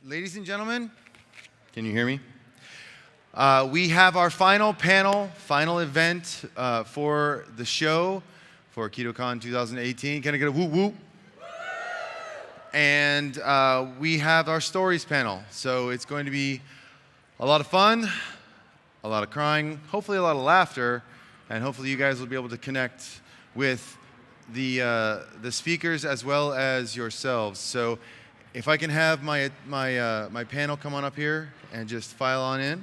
Ladies and gentlemen, can you hear me? We have our final panel, final event for the show for KetoCon 2018. Can I get a whoop whoop? And we have our stories panel. So it's going to be a lot of fun, a lot of crying, hopefully a lot of laughter, and hopefully you guys will be able to connect with the speakers as well as yourselves. So if I can have my panel come on up here and just file on in.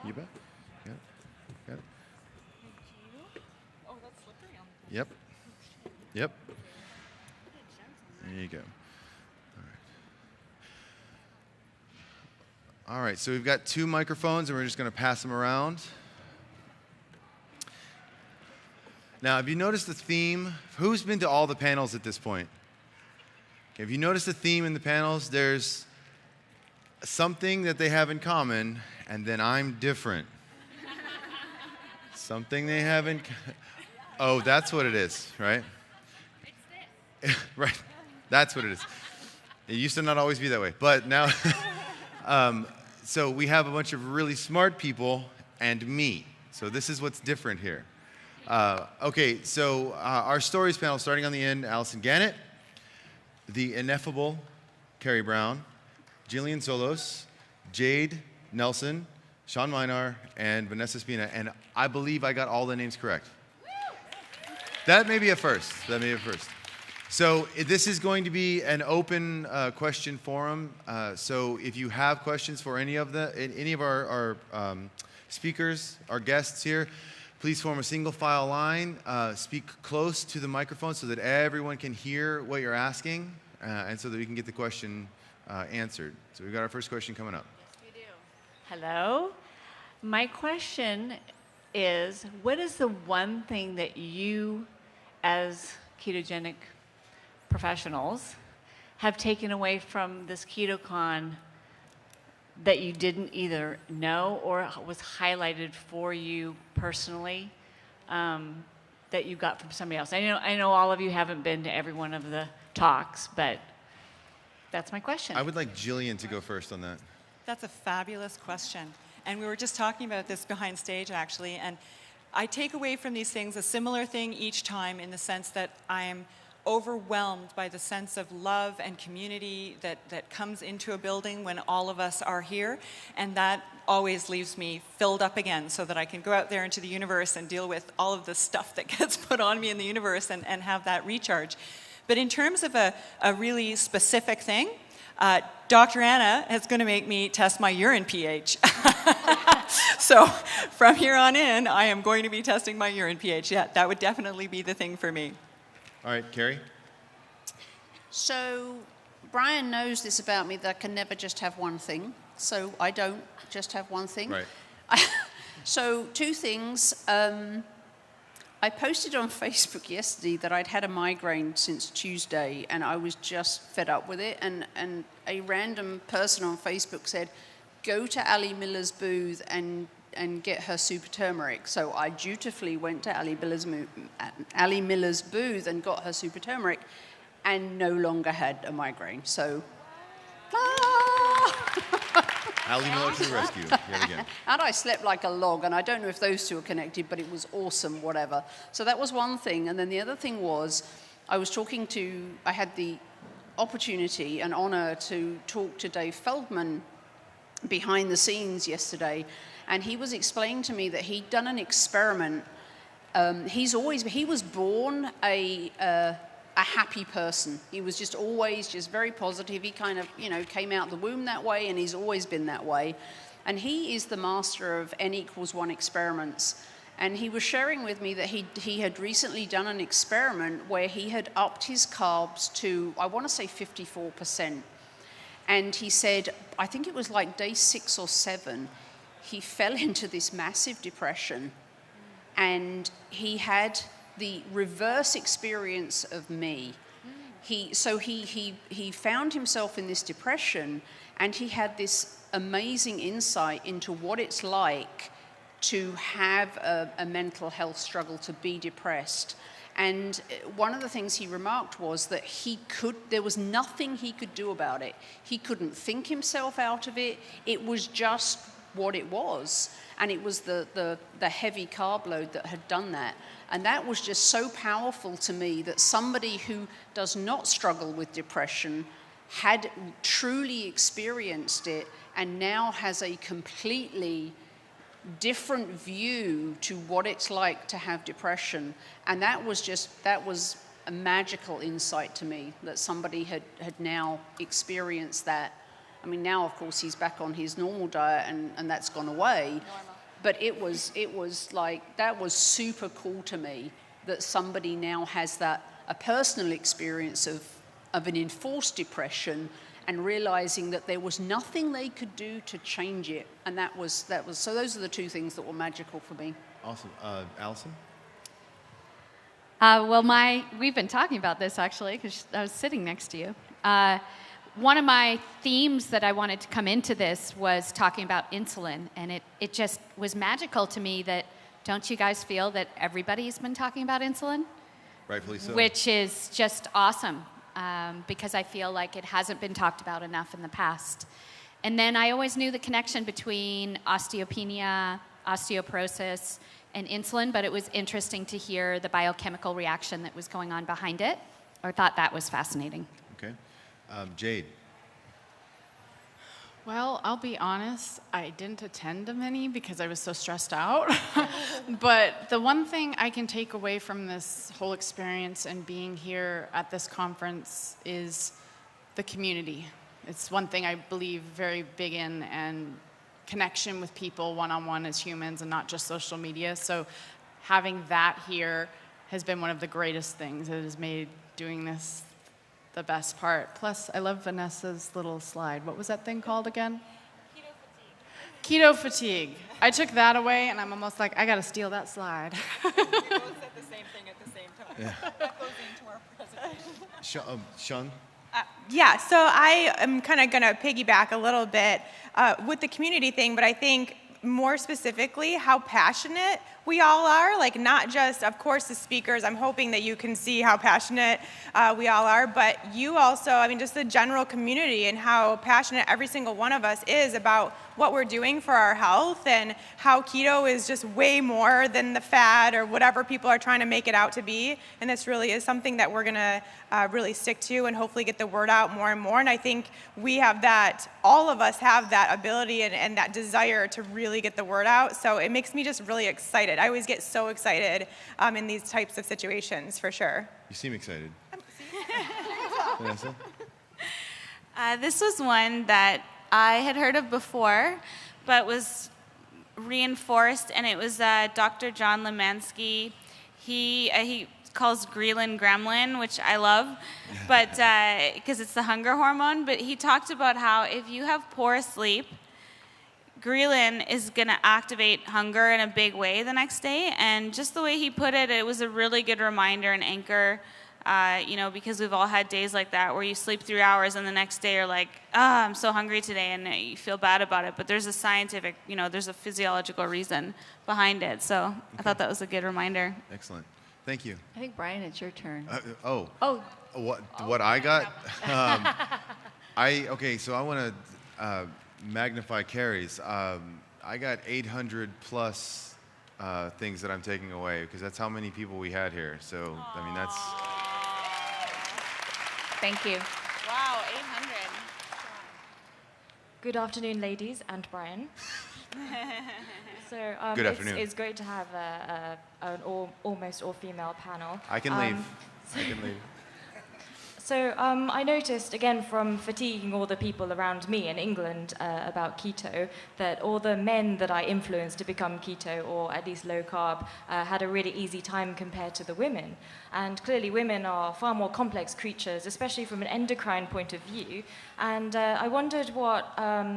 You bet. Got it. Got it. Oh, that's slippery on the Yep. Yep. There you go. All right, so we've got 2 microphones, and we're just going to pass them around. Now, have you noticed the theme? Who's been to all the panels at this point? Okay, have you noticed the theme in the panels? There's something that they have in common, and then I'm different. Something they have in... Oh, that's what it is, right? Right, that's what it is. It used to not always be that way, but now... So we have a bunch of really smart people and me. So this is what's different here. Okay, so our stories panel, starting on the end, Allison Gannett, the ineffable Carrie Brown, Jillian Solos, Jade Nelson, Sean Minar, and Vanessa Spina. And I believe I got all the names correct. That may be a first. That may be a first. So this is going to be an open question forum. So if you have questions for any of our speakers, our guests here, please form a single file line. Speak close to the microphone so that everyone can hear what you're asking, and so that we can get the question answered. So we've got our first question coming up. Yes, we do. Hello. My question is, what is the one thing that you, as ketogenic professionals, have taken away from this KetoCon that you didn't either know or was highlighted for you personally, that you got from somebody else? I know all of you haven't been to every one of the talks, but that's my question. I would like Jillian to go first on that. That's a fabulous question. And we were just talking about this behind stage, actually. And I take away from these things a similar thing each time, in the sense that I am overwhelmed by the sense of love and community that comes into a building when all of us are here. And that always leaves me filled up again, so that I can go out there into the universe and deal with all of the stuff that gets put on me in the universe and have that recharge. But in terms of a really specific thing, Dr. Anna is going to make me test my urine pH. So from here on in, I am going to be testing my urine pH. Yeah, that would definitely be the thing for me. All right, Carrie? So Brian knows this about me, that I can never just have one thing. So I don't just have one thing. Right. So 2 things. I posted on Facebook yesterday that I'd had a migraine since Tuesday, and I was just fed up with it. And a random person on Facebook said, go to Ali Miller's booth and get her super turmeric. So I dutifully went to Ali Miller's booth and got her super turmeric, and no longer had a migraine. So, Ali Miller to the rescue, yet again. And I slept like a log, and I don't know if those 2 are connected, but it was awesome, whatever. So that was one thing. And then the other thing was, I had the opportunity and honor to talk to Dave Feldman behind the scenes yesterday, and he was explaining to me that he'd done an experiment. He was born a happy person. He was just always just very positive. He kind of, came out the womb that way, and he's always been that way. And he is the master of N=1 experiments. And he was sharing with me that he had recently done an experiment where he had upped his carbs to, I want to say 54%. And he said, I think it was like day 6 or 7, he fell into this massive depression, and he had the reverse experience of me. He found himself in this depression, and he had this amazing insight into what it's like to have a mental health struggle, to be depressed. And one of the things he remarked was that there was nothing he could do about it. He couldn't think himself out of it. It was just what it was. And it was the heavy carb load that had done that. And that was just so powerful to me, that somebody who does not struggle with depression had truly experienced it and now has a completely different view to what it's like to have depression. And that was a magical insight to me, that somebody had now experienced that. I mean, now of course he's back on his normal diet and that's gone away. But it was like, that was super cool to me, that somebody now has a personal experience of an enforced depression, and realizing that there was nothing they could do to change it. And that was so those are the two things that were magical for me. Awesome. Allison? We've been talking about this actually, because I was sitting next to you. One of my themes that I wanted to come into this was talking about insulin, and it just was magical to me that, don't you guys feel that everybody's been talking about insulin? Rightfully so. Which is just awesome, because I feel like it hasn't been talked about enough in the past. And then I always knew the connection between osteopenia, osteoporosis, and insulin, but it was interesting to hear the biochemical reaction that was going on behind it. I thought that was fascinating. Okay. Jade? Well, I'll be honest, I didn't attend many because I was so stressed out. But the one thing I can take away from this whole experience and being here at this conference is the community. It's one thing I believe very big in, and connection with people one-on-one as humans and not just social media. So having that here has been one of the greatest things. It has made doing this the best part. Plus, I love Vanessa's little slide. What was that thing called again? Keto fatigue. I took that away, and I'm almost like, I got to steal that slide. We both said the same thing at the same time. Yeah. That goes into our presentation. Sean? Yeah, so I am kind of going to piggyback a little bit with the community thing, but I think more specifically how passionate we all are, like not just, of course, the speakers. I'm hoping that you can see how passionate we all are, but you also, I mean, just the general community and how passionate every single one of us is about what we're doing for our health, and how keto is just way more than the fad or whatever people are trying to make it out to be. And this really is something that we're going to really stick to and hopefully get the word out more and more. And I think we have that, all of us have that ability and that desire to really get the word out. So it makes me just really excited. I always get so excited in these types of situations, for sure. You seem excited. Vanessa? This was one that I had heard of before, but was reinforced, and it was Dr. John Lemansky. He calls ghrelin gremlin, which I love, but because it's the hunger hormone. But he talked about how if you have poor sleep, ghrelin is going to activate hunger in a big way the next day. And just the way he put it, it was a really good reminder and anchor. Because we've all had days like that where you sleep 3 hours and the next day you're like, I'm so hungry today, and you feel bad about it. But there's a scientific, there's a physiological reason behind it. So I thought that was a good reminder. Excellent. Thank you. I think, Brian, it's your turn. What I got? So I want to magnify Carrie's. I got 800 plus things that I'm taking away, because that's how many people we had here. So, I mean, that's... Thank you. Wow, 800. Good afternoon, ladies and Brian. Good afternoon. It's great to have an almost all-female panel. I can leave. I can leave. So I noticed, again, from fatiguing all the people around me in England about keto, that all the men that I influenced to become keto, or at least low carb, had a really easy time compared to the women. And clearly women are far more complex creatures, especially from an endocrine point of view. And I wondered what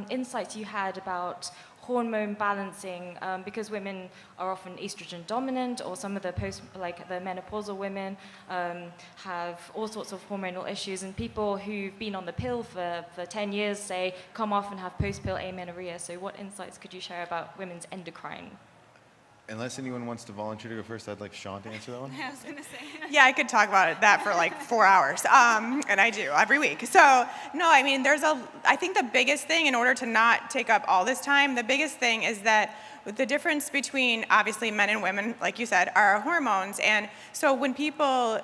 insights you had about hormone balancing, because women are often estrogen dominant, or some of the the menopausal women have all sorts of hormonal issues, and people who've been on the pill for 10 years, say, come off and have post-pill amenorrhea. So what insights could you share about women's endocrine? Unless anyone wants to volunteer to go first, I'd like Sean to answer that one. I was going to say. Yeah, I could talk about that for like 4 hours, and I do every week. So, no, I mean, I think the biggest thing, in order to not take up all this time, the biggest thing is that the difference between, obviously, men and women, like you said, are hormones. And so when people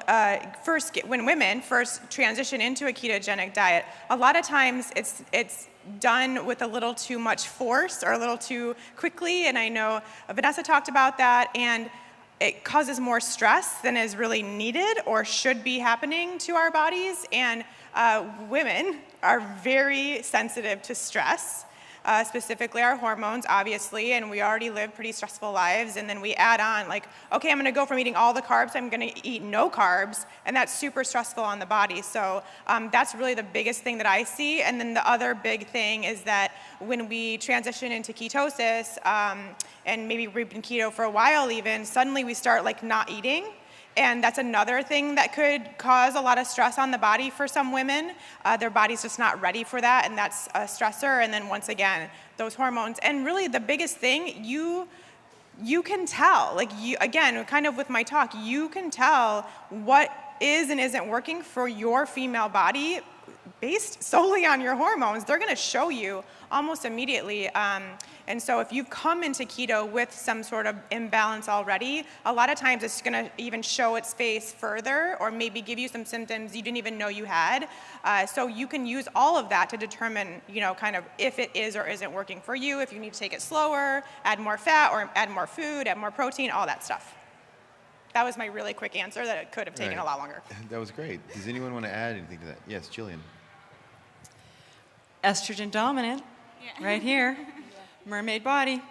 when women first transition into a ketogenic diet, a lot of times it's done with a little too much force or a little too quickly, and I know Vanessa talked about that, and it causes more stress than is really needed or should be happening to our bodies, and women are very sensitive to stress, specifically our hormones, obviously, and we already live pretty stressful lives, and then we add on, like, okay, I'm gonna go from eating all the carbs, I'm gonna eat no carbs, and that's super stressful on the body. So that's really the biggest thing that I see. And then the other big thing is that when we transition into ketosis, and maybe we've been keto for a while even, suddenly we start like not eating. And that's another thing that could cause a lot of stress on the body for some women. Their body's just not ready for that, and that's a stressor. And then once again, those hormones. And really the biggest thing, you can tell, like again, kind of with my talk, you can tell what is and isn't working for your female body based solely on your hormones. They're gonna show you almost immediately. And so if you've come into keto with some sort of imbalance already, a lot of times it's gonna even show its face further or maybe give you some symptoms you didn't even know you had. So you can use all of that to determine, kind of if it is or isn't working for you, if you need to take it slower, add more fat or add more food, add more protein, all that stuff. That was my really quick answer that it could have taken a lot longer. That was great. Does anyone want to add anything to that? Yes, Jillian. Estrogen dominant, right here, mermaid body.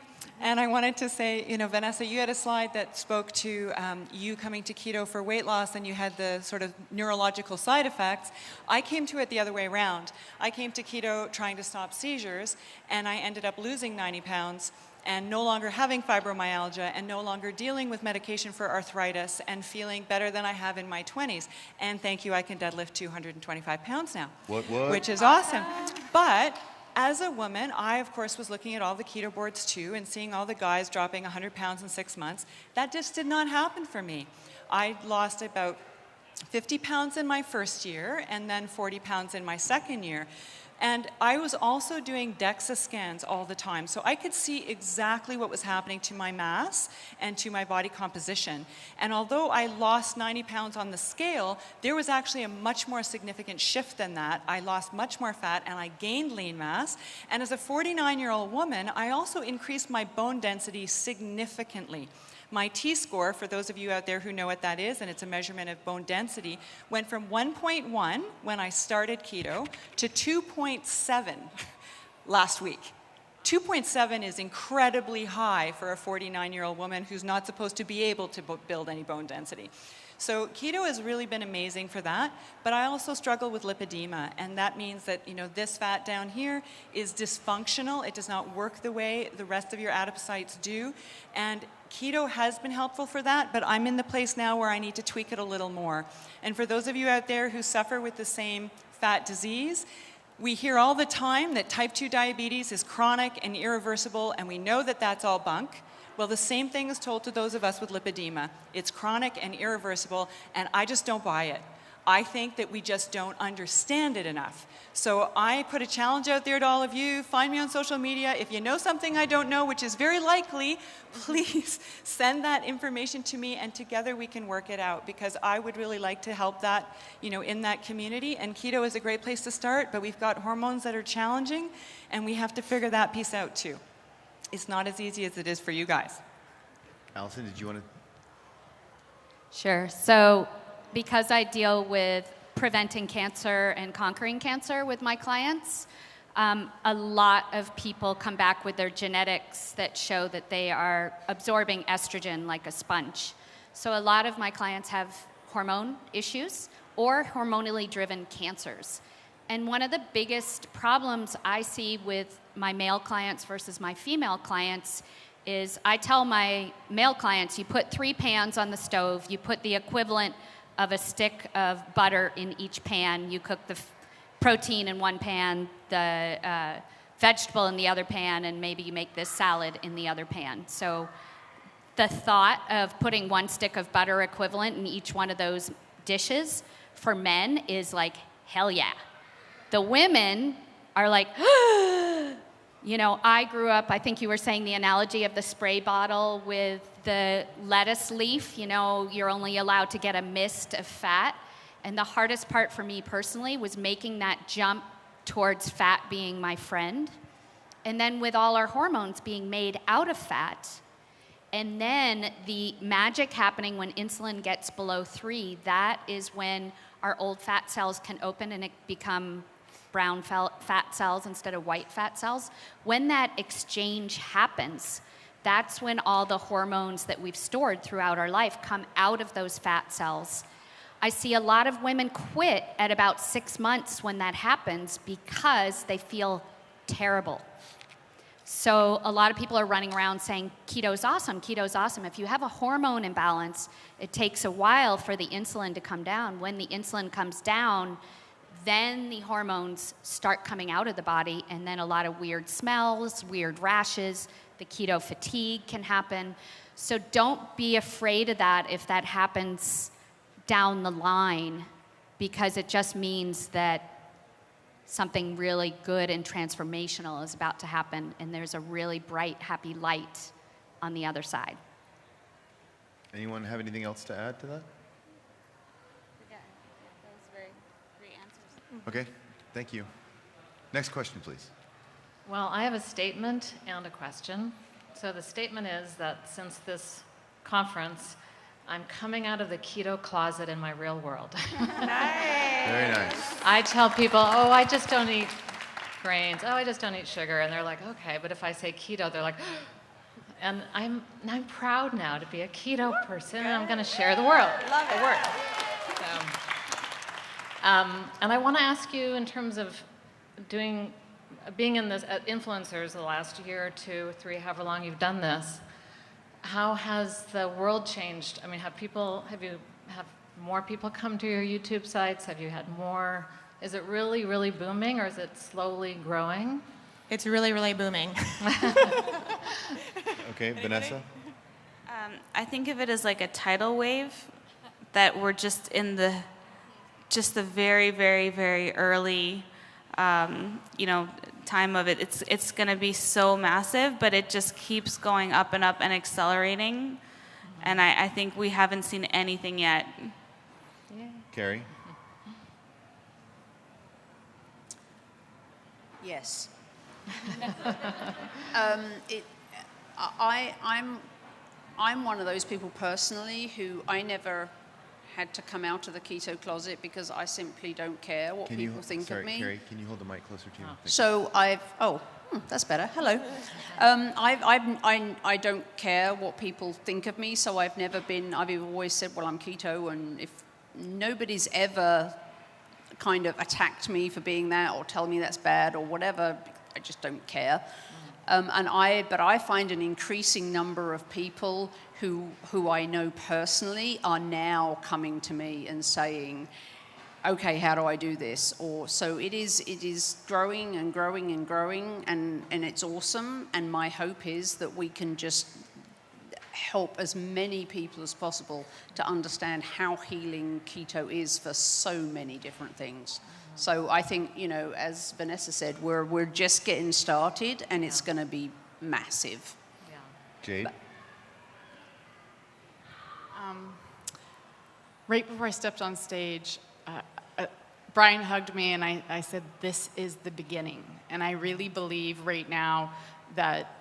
And I wanted to say, Vanessa, you had a slide that spoke to you coming to keto for weight loss, and you had the sort of neurological side effects. I came to it the other way around. I came to keto trying to stop seizures, and I ended up losing 90 pounds and no longer having fibromyalgia and no longer dealing with medication for arthritis and feeling better than I have in my 20s. And thank you, I can deadlift 225 pounds now. What? Which is awesome. But as a woman, I, of course, was looking at all the keto boards too and seeing all the guys dropping 100 pounds in 6 months. That just did not happen for me. I lost about 50 pounds in my first year and then 40 pounds in my second year. And I was also doing DEXA scans all the time, so I could see exactly what was happening to my mass and to my body composition. And although I lost 90 pounds on the scale, there was actually a much more significant shift than that. I lost much more fat and I gained lean mass. And as a 49-year-old woman, I also increased my bone density significantly. My T-score, for those of you out there who know what that is, and it's a measurement of bone density, went from 1.1 when I started keto to 2.7 last week. 2.7 is incredibly high for a 49-year-old woman who's not supposed to be able to build any bone density. So keto has really been amazing for that, but I also struggle with lipedema, and that means that this fat down here is dysfunctional. It does not work the way the rest of your adipocytes do, and keto has been helpful for that, but I'm in the place now where I need to tweak it a little more. And for those of you out there who suffer with the same fat disease, we hear all the time that type 2 diabetes is chronic and irreversible, and we know that that's all bunk. Well, the same thing is told to those of us with lipedema. It's chronic and irreversible, and I just don't buy it. I think that we just don't understand it enough. So I put a challenge out there to all of you. Find me on social media. If you know something I don't know, which is very likely, please send that information to me, and together we can work it out, because I would really like to help that, in that community. And keto is a great place to start, but we've got hormones that are challenging, and we have to figure that piece out too. It's not as easy as it is for you guys. Allison, did you want to? Sure. So because I deal with preventing cancer and conquering cancer with my clients, a lot of people come back with their genetics that show that they are absorbing estrogen like a sponge. So a lot of my clients have hormone issues or hormonally driven cancers. And one of the biggest problems I see with my male clients versus my female clients is I tell my male clients, you put 3 pans on the stove, you put the equivalent of a stick of butter in each pan, you cook the protein in one pan, the vegetable in the other pan, and maybe you make this salad in the other pan. So the thought of putting 1 stick of butter equivalent in each one of those dishes for men is like, hell yeah. The women are like, you know, I grew up, I think you were saying the analogy of the spray bottle with the lettuce leaf. You know, you're only allowed to get a mist of fat. And the hardest part for me personally was making that jump towards fat being my friend. And then with all our hormones being made out of fat, and then the magic happening when insulin gets below 3, that is when our old fat cells can open and it become brown fat cells instead of white fat cells. When that exchange happens, that's when all the hormones that we've stored throughout our life come out of those fat cells. I see a lot of women quit at about 6 months when that happens because they feel terrible. So a lot of people are running around saying, keto's awesome, keto's awesome. If you have a hormone imbalance, it takes a while for the insulin to come down. When the insulin comes down, then the hormones start coming out of the body, and then a lot of weird smells, weird rashes, the keto fatigue can happen. So don't be afraid of that if that happens down the line, because it just means that something really good and transformational is about to happen, and there's a really bright, happy light on the other side. Anyone have anything else to add to that? Yeah, that was very great answers. Okay, thank you. Next question, please. Well, I have a statement and a question. So the statement is that since this conference, I'm coming out of the keto closet in my real world. Very nice. I tell people, oh, I just don't eat grains. Oh, I just don't eat sugar. And they're like, okay. But if I say keto, they're like, and I'm proud now to be a keto person. And I'm going to share the word. So, and I want to ask you in terms of being in this influencers the last year or 2, 3, however long you've done this, how has the world changed? I mean, have more people come to your YouTube sites? Have you had more? Is it really, really booming, or is it slowly growing? It's really, really booming. Okay, Vanessa? I think of it as like a tidal wave, that we're just in the very, very, very early, time of it. It's going to be so massive, but it just keeps going up and up and accelerating. And I think we haven't seen anything yet. Yeah. Carrie? Yes. I'm one of those people personally who I never had to come out of the keto closet because I simply don't care what people think of me. Carrie, can you hold the mic closer to you? So that's better. Hello. I don't care what people think of me, so I've always said, well, I'm keto, and if nobody's ever kind of attacked me for being that or tell me that's bad or whatever, I just don't care. But I find an increasing number of people who I know personally are now coming to me and saying, okay, how do I do this? Or so it is growing and growing and growing, and it's awesome. And my hope is that we can just help as many people as possible to understand how healing keto is for so many different things. So I think, as Vanessa said, we're just getting started, and it's going to be massive. Yeah. Jade? Right before I stepped on stage, Brian hugged me, and I said, this is the beginning. And I really believe right now that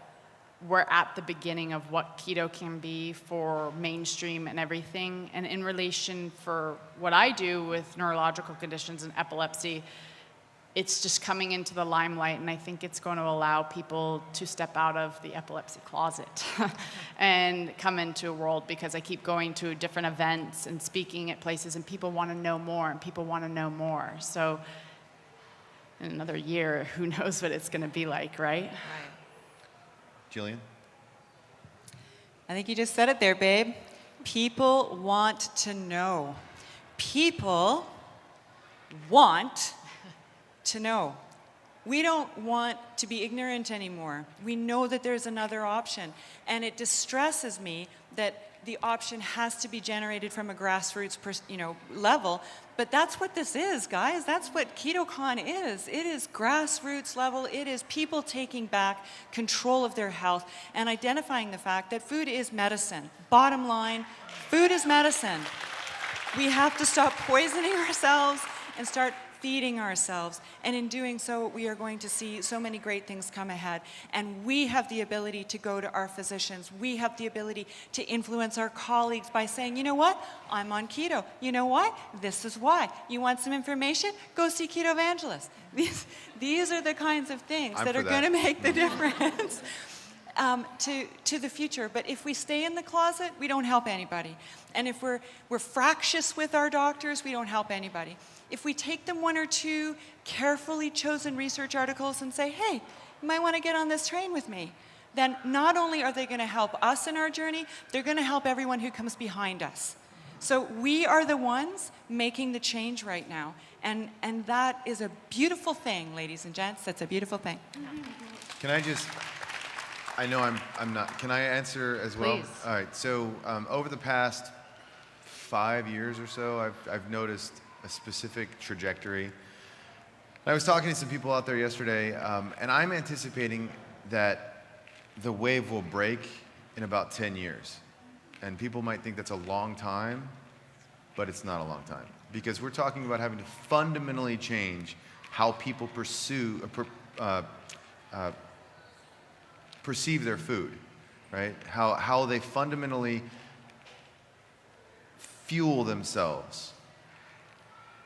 we're at the beginning of what keto can be for mainstream and everything. And in relation for what I do with neurological conditions and epilepsy, it's just coming into the limelight, and I think it's going to allow people to step out of the epilepsy closet and come into a world, because I keep going to different events and speaking at places, and people want to know more, and people want to know more. So in another year, who knows what it's going to be like, right? Jillian? I think you just said it there, babe. People want to know. People want to know. We don't want to be ignorant anymore. We know that there's another option. And it distresses me that the option has to be generated from a grassroots level. But that's what this is, guys. That's what KetoCon is. It is grassroots level. It is people taking back control of their health and identifying the fact that food is medicine. Bottom line, food is medicine. We have to stop poisoning ourselves and start feeding ourselves. And in doing so, we are going to see so many great things come ahead. And we have the ability to go to our physicians. We have the ability to influence our colleagues by saying, you know what? I'm on keto. You know what? This is why. You want some information? Go see Ketovangelist. These are the kinds of things that are going to make the difference to the future. But if we stay in the closet, we don't help anybody. And if we're fractious with our doctors, we don't help anybody. If we take them one or two carefully chosen research articles and say, hey, you might want to get on this train with me, then not only are they going to help us in our journey, they're going to help everyone who comes behind us. So we are the ones making the change right now. And that is a beautiful thing, ladies and gents. That's a beautiful thing. Can I just, I know I'm not, can I answer as well? Please. All right, so over the past 5 years or so, I've noticed a specific trajectory. I was talking to some people out there yesterday, and I'm anticipating that the wave will break in about 10 years. And people might think that's a long time, but it's not a long time. Because we're talking about having to fundamentally change how people perceive their food, right? How they fundamentally fuel themselves.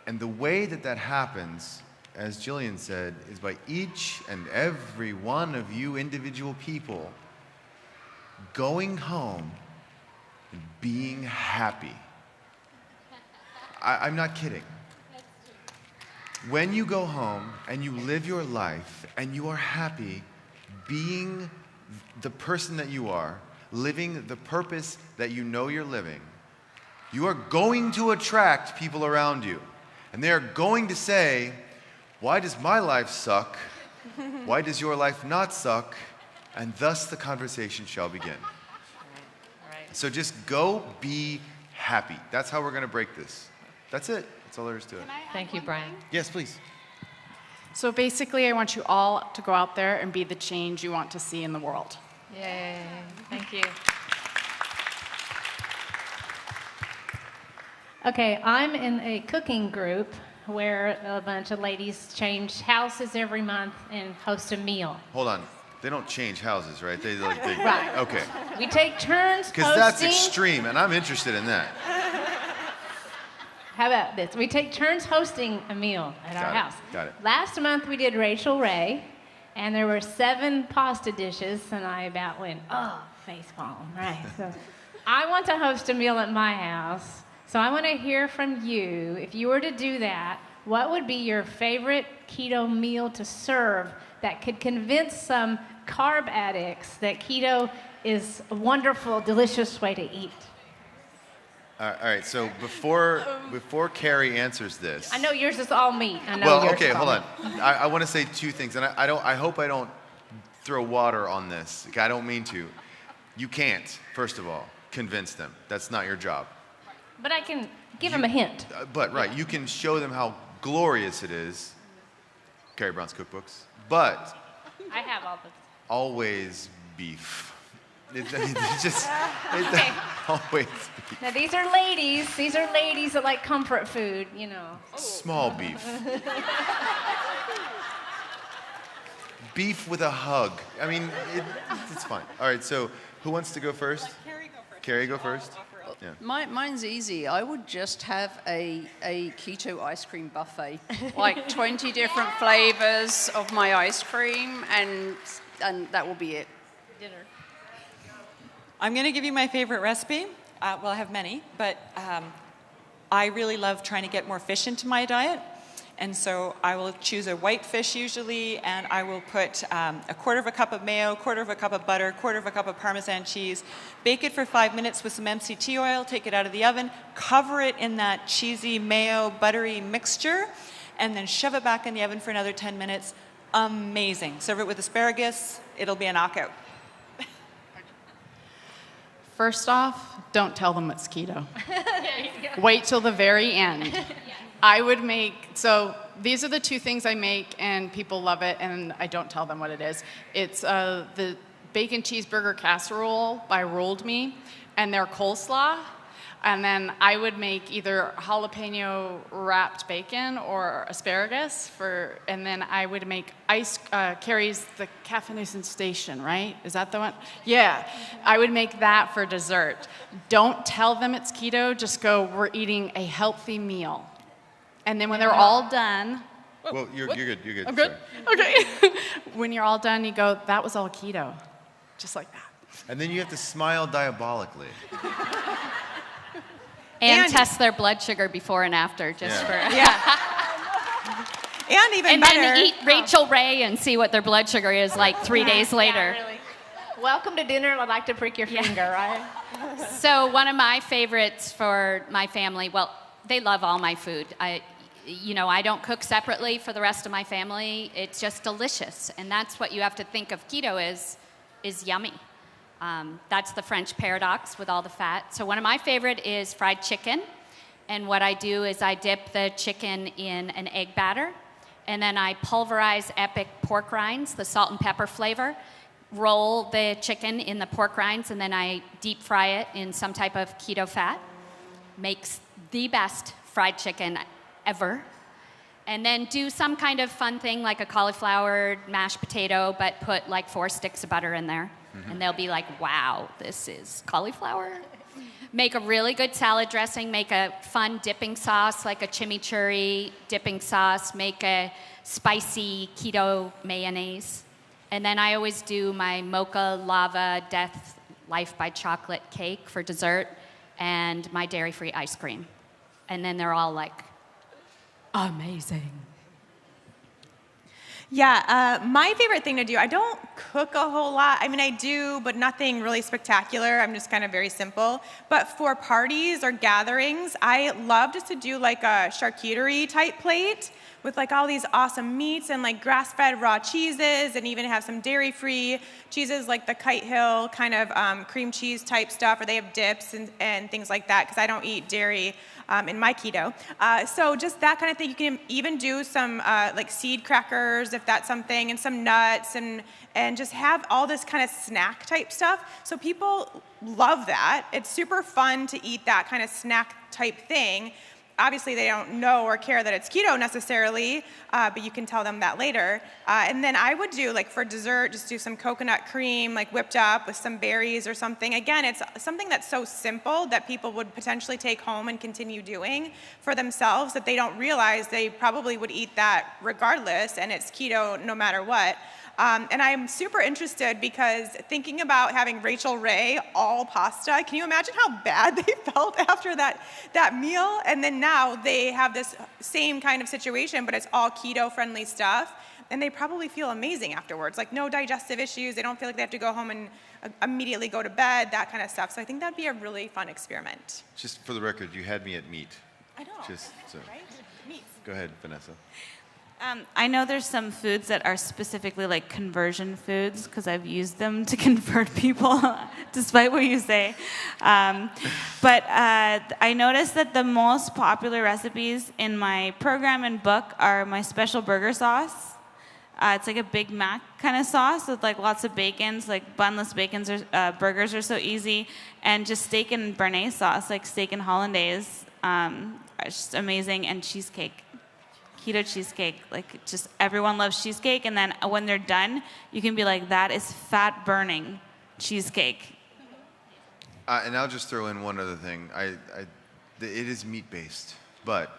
And the way that happens, as Jillian said, is by each and every one of you individual people going home and being happy. I'm not kidding. When you go home and you live your life and you are happy being the person that you are, living the purpose that you know you're living, you are going to attract people around you. And they are going to say, why does my life suck? Why does your life not suck? And thus the conversation shall begin. All right. So just go be happy. That's how we're going to break this. That's it. That's all there is to it. Thank you, Brian. Yes, please. So basically, I want you all to go out there and be the change you want to see in the world. Yay. Thank you. Okay, I'm in a cooking group where a bunch of ladies change houses every month and host a meal. Hold on. They don't change houses, right? They Right. Okay. We take turns hosting. Because that's extreme, and I'm interested in that. How about this? We take turns hosting a meal at our house. Got it. Last month we did Rachel Ray, and there were 7 pasta dishes, and I about went, oh, facepalm, right? So I want to host a meal at my house. So I want to hear from you. If you were to do that, what would be your favorite keto meal to serve that could convince some carb addicts that keto is a wonderful, delicious way to eat? All right, so before Carrie answers this. I know yours is all meat. I know Well, yours okay, is all hold meat. on. I want to say 2 things, and I hope I don't throw water on this. I don't mean to. You can't, first of all, convince them. That's not your job. But I can give them a hint. But, right, you can show them how glorious it is. Carrie Brown's cookbooks. But I have all the... always beef. It's Okay. always beef. Now these are ladies. These are ladies that like comfort food, you know. Small beef. Beef with a hug. I mean, it's fine. All right, so who wants to go first? Carrie, go first. Yeah. Mine's easy. I would just have a keto ice cream buffet, like 20 different flavors of my ice cream, and that will be it. Dinner. I'm going to give you my favorite recipe. Well, I have many, but I really love trying to get more fish into my diet. And so I will choose a white fish usually, and I will put a quarter of a cup of mayo, quarter of a cup of butter, quarter of a cup of Parmesan cheese, bake it for 5 minutes with some MCT oil, take it out of the oven, cover it in that cheesy mayo, buttery mixture, and then shove it back in the oven for another 10 minutes. Amazing. Serve it with asparagus. It'll be a knockout. First off, don't tell them it's keto. Wait till the very end. I would make, so these are the two things I make, and people love it, and I don't tell them what it is. It's the bacon cheeseburger casserole by Rolled Me, and their coleslaw. And then I would make either jalapeno wrapped bacon or asparagus and then I would make Carrie's the caffeination station, right? Is that the one? Yeah, I would make that for dessert. Don't tell them it's keto, just go, we're eating a healthy meal. And then when they're all done. Well, you're good. I'm good? Okay. When you're all done, you go, that was all keto. Just like that. And then you have to smile diabolically. And test their blood sugar before and after, just for. Yeah. And even better. And then eat Rachel Ray and see what their blood sugar is like 3 days later. Yeah, really. Welcome to dinner. I'd like to prick your finger, right? So one of my favorites for my family, well, they love all my food. I don't cook separately for the rest of my family. It's just delicious. And that's what you have to think of keto is yummy. That's the French paradox with all the fat. So one of my favorite is fried chicken. And what I do is I dip the chicken in an egg batter. And then I pulverize Epic pork rinds, the salt and pepper flavor. Roll the chicken in the pork rinds, and then I deep fry it in some type of keto fat. Makes the best fried chicken ever. And then do some kind of fun thing like a cauliflower mashed potato, but put like 4 sticks of butter in there. Mm-hmm. And they'll be like, wow, this is cauliflower? Make a really good salad dressing. Make a fun dipping sauce, like a chimichurri dipping sauce. Make a spicy keto mayonnaise. And then I always do my mocha lava death life by chocolate cake for dessert and my dairy-free ice cream. And then they're all like, amazing. Yeah, my favorite thing to do, I don't cook a whole lot. I mean, I do, but nothing really spectacular. I'm just kind of very simple. But for parties or gatherings, I love just to do like a charcuterie type plate with like all these awesome meats and like grass-fed raw cheeses, and even have some dairy-free cheeses like the Kite Hill kind of cream cheese type stuff, or they have dips and things like that, because I don't eat dairy in my keto. So just that kind of thing. You can even do some like seed crackers if that's something, and some nuts, and just have all this kind of snack type stuff. So people love that. It's super fun to eat that kind of snack type thing. Obviously, they don't know or care that it's keto necessarily, but you can tell them that later. And then I would do, like for dessert, just do some coconut cream, like whipped up with some berries or something. Again, it's something that's so simple that people would potentially take home and continue doing for themselves, that they don't realize they probably would eat that regardless, and it's keto no matter what. And I'm super interested because thinking about having Rachel Ray all pasta, can you imagine how bad they felt after that meal? And then now they have this same kind of situation, but it's all keto-friendly stuff. And they probably feel amazing afterwards, like no digestive issues. They don't feel like they have to go home and immediately go to bed, that kind of stuff. So I think that'd be a really fun experiment. Just for the record, you had me at meat. I know, right? Meat. Go ahead, Vanessa. I know there's some foods that are specifically like conversion foods because I've used them to convert people, despite what you say. But I noticed that the most popular recipes in my program and book are my special burger sauce. It's like a Big Mac kind of sauce with like lots of bacons, like bunless bacons or burgers are so easy, and just steak and béarnaise sauce, like steak and hollandaise. It's just amazing, and cheesecake. Keto cheesecake, like just everyone loves cheesecake, and then when they're done, you can be like, that is fat burning cheesecake. And I'll just throw in one other thing. It is meat based, but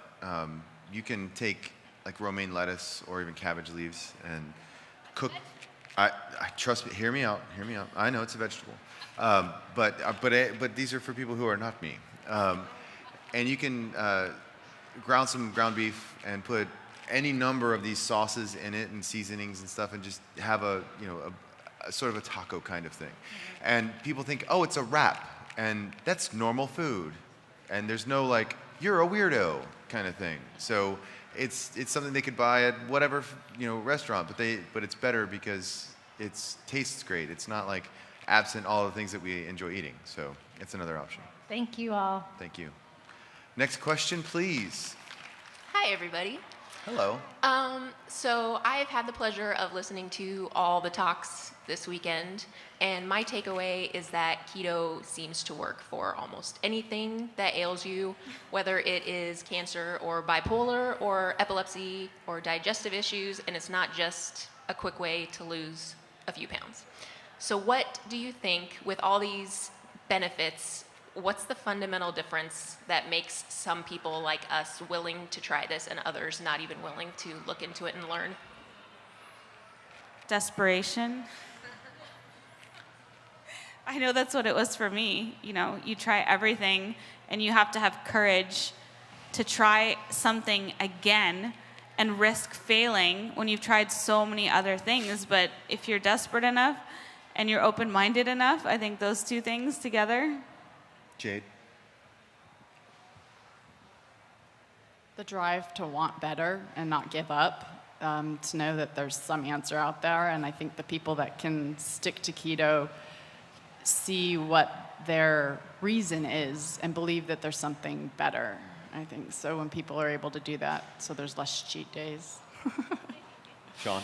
you can take like romaine lettuce or even cabbage leaves and cook. I trust me. Hear me out. I know it's a vegetable, but these are for people who are not me. And you can ground some ground beef and put any number of these sauces in it and seasonings and stuff, and just have a sort of a taco kind of thing. And people think, oh, it's a wrap, and that's normal food, and there's no like, you're a weirdo. kind of thing. So it's something they could buy at whatever restaurant, but it's better because it tastes great. It's not like absent all the things that we enjoy eating. So it's another option. Thank you all. Thank you. Next question, please. Hi, everybody. Hello. So I've had the pleasure of listening to all the talks this weekend, and my takeaway is that keto seems to work for almost anything that ails you, whether it is cancer or bipolar or epilepsy or digestive issues, and it's not just a quick way to lose a few pounds. So what do you think, with all these benefits, what's the fundamental difference that makes some people like us willing to try this and others not even willing to look into it and learn? Desperation. I know that's what it was for me. You try everything and you have to have courage to try something again and risk failing when you've tried so many other things. But if you're desperate enough and you're open-minded enough, I think those two things together. Jade? The drive to want better and not give up, to know that there's some answer out there. And I think the people that can stick to keto see what their reason is and believe that there's something better. I think so when people are able to do that, so there's less cheat days. Sean?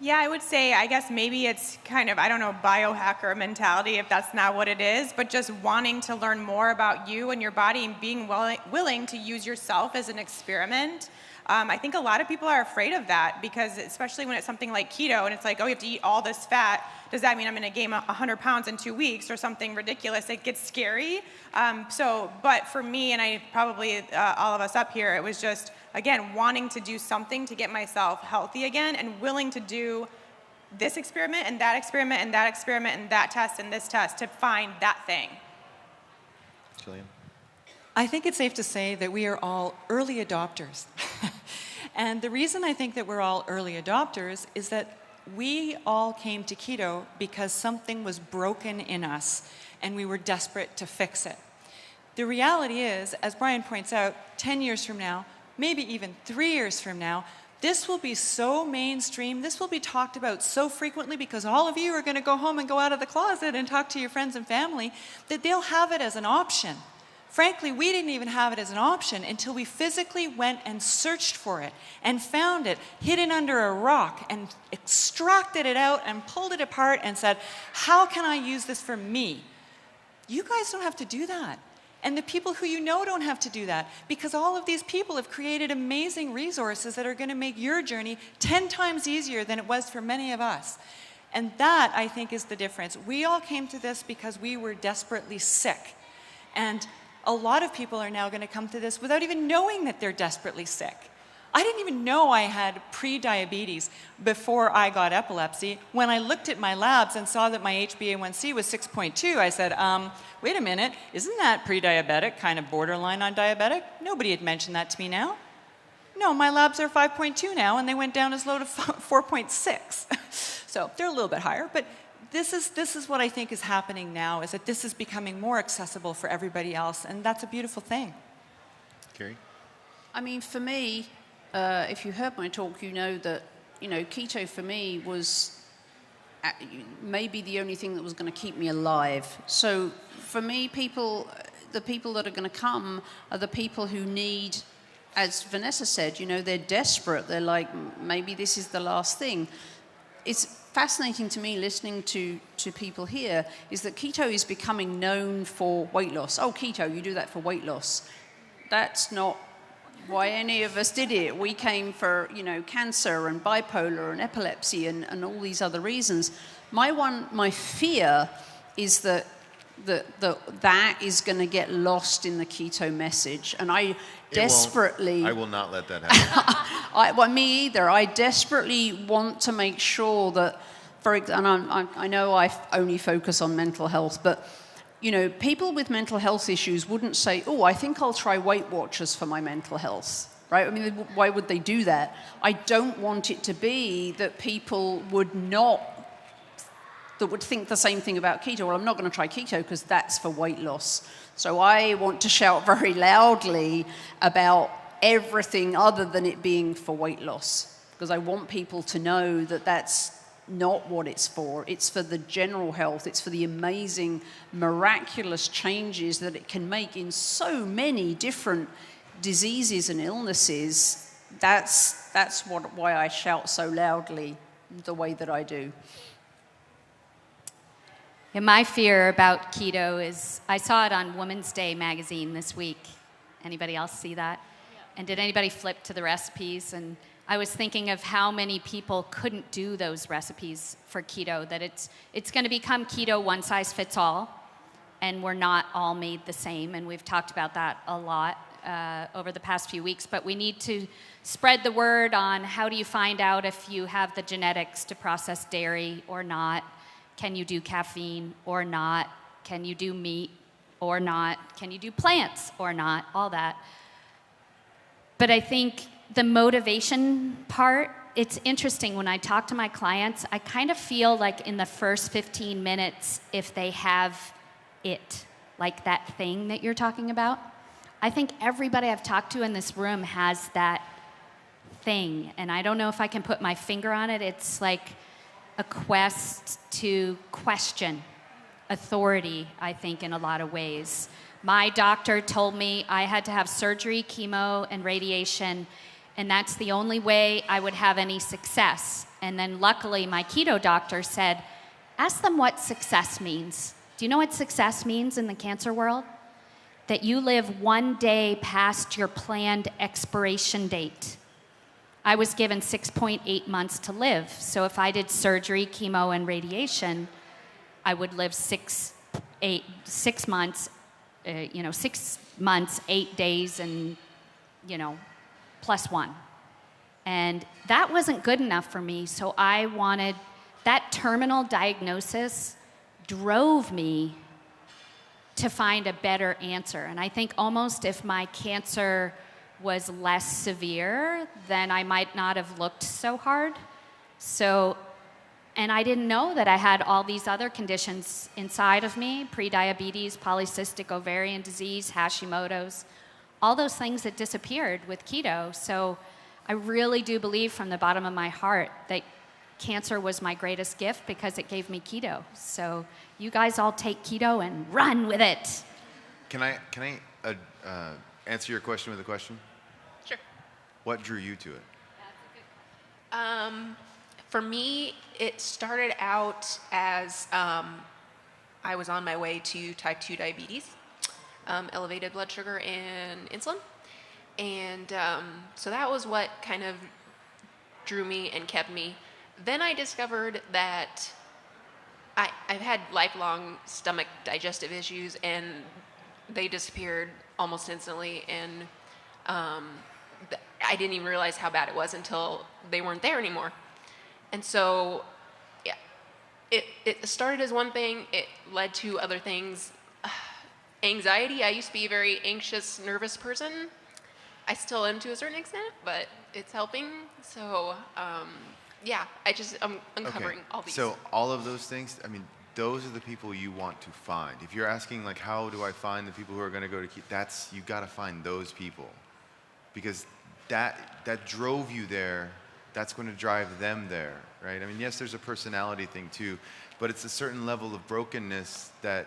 Yeah, I would say, I guess maybe it's kind of, biohacker mentality, if that's not what it is, but just wanting to learn more about you and your body and being willing to use yourself as an experiment. I think a lot of people are afraid of that because especially when it's something like keto and it's like, you have to eat all this fat. Does that mean I'm going to gain 100 pounds in 2 weeks or something ridiculous? It gets scary. But for me, and I probably all of us up here, it was just, again, wanting to do something to get myself healthy again and willing to do this experiment and that experiment and that experiment and that test and this test to find that thing. Jillian? I think it's safe to say that we are all early adopters. And the reason I think that we're all early adopters is that we all came to keto because something was broken in us and we were desperate to fix it. The reality is, as Brian points out, 10 years from now, maybe even 3 years from now, this will be so mainstream, this will be talked about so frequently because all of you are going to go home and go out of the closet and talk to your friends and family that they'll have it as an option. Frankly, we didn't even have it as an option until we physically went and searched for it and found it hidden under a rock and extracted it out and pulled it apart and said, how can I use this for me? You guys don't have to do that. And the people who you know don't have to do that because all of these people have created amazing resources that are going to make your journey 10 times easier than it was for many of us. And that, I think, is the difference. We all came to this because we were desperately sick. And a lot of people are now going to come to this without even knowing that they're desperately sick. I didn't even know I had pre-diabetes before I got epilepsy. When I looked at my labs and saw that my HbA1c was 6.2, I said, wait a minute, isn't that pre-diabetic, kind of borderline on diabetic? Nobody had mentioned that to me now. No, my labs are 5.2 now, and they went down as low to 4.6. So they're a little bit higher, but this is what I think is happening now, is that this is becoming more accessible for everybody else, and that's a beautiful thing. Carrie? I mean, for me, if you heard my talk, you know that, keto for me was maybe the only thing that was going to keep me alive. So for me, the people that are going to come are the people who need, as Vanessa said, they're desperate. They're like, maybe this is the last thing. It's fascinating to me listening to people here is that keto is becoming known for weight loss. Oh, keto, you do that for weight loss. That's not why any of us did it. We came for, cancer and bipolar and epilepsy and all these other reasons. My fear is that is going to get lost in the keto message. And I desperately... I will not let that happen. Me either. I desperately want to make sure that, I know I only focus on mental health, but people with mental health issues wouldn't say, I think I'll try Weight Watchers for my mental health, right? I mean, why would they do that? I don't want it to be that people would think the same thing about keto. Well, I'm not going to try keto because that's for weight loss. So I want to shout very loudly about everything other than it being for weight loss, because I want people to know that that's not what it's for. It's for the general health. It's for the amazing, miraculous changes that it can make in so many different diseases and illnesses. That's why I shout so loudly the way that I do. And my fear about keto is, I saw it on Women's Day magazine this week. Anybody else see that? Yeah. And did anybody flip to the recipes? And I was thinking of how many people couldn't do those recipes for keto, that it's going to become keto one size fits all, and we're not all made the same, and we've talked about that a lot over the past few weeks, but we need to spread the word on how do you find out if you have the genetics to process dairy or not. Can you do caffeine or not? Can you do meat or not? Can you do plants or not? All that. But I think the motivation part, it's interesting when I talk to my clients, I kind of feel like in the first 15 minutes, if they have it, like that thing that you're talking about, I think everybody I've talked to in this room has that thing. And I don't know if I can put my finger on it. It's like a quest to question authority, I think, in a lot of ways. My doctor told me I had to have surgery, chemo, and radiation, and that's the only way I would have any success. And then luckily, my keto doctor said, ask them what success means. Do you know what success means in the cancer world? That you live one day past your planned expiration date. I was given 6.8 months to live. So if I did surgery, chemo, and radiation, I would live 6 months, 6 months, 8 days, and, +1. And that wasn't good enough for me. So I wanted, that terminal diagnosis drove me to find a better answer. And I think almost if my cancer was less severe, then I might not have looked so hard. And I didn't know that I had all these other conditions inside of me, prediabetes, polycystic ovarian disease, Hashimoto's, all those things that disappeared with keto. So I really do believe from the bottom of my heart that cancer was my greatest gift because it gave me keto. So you guys all take keto and run with it. Can I answer your question with a question? Sure. What drew you to it? For me, it started out as I was on my way to type 2 diabetes, elevated blood sugar and insulin. And so that was what kind of drew me and kept me. Then I discovered that I've had lifelong stomach digestive issues, and they disappeared almost instantly. And I didn't even realize how bad it was until they weren't there anymore. And so, yeah, it started as one thing. It led to other things. Anxiety. I used to be a very anxious, nervous person. I still am to a certain extent, but it's helping. So, I'm uncovering all these. So all of those things, those are the people you want to find. If you're asking, like, how do I find the people who are going to go to keto, you got to find those people. Because that drove you there, that's going to drive them there, right? Yes, there's a personality thing too, but it's a certain level of brokenness that,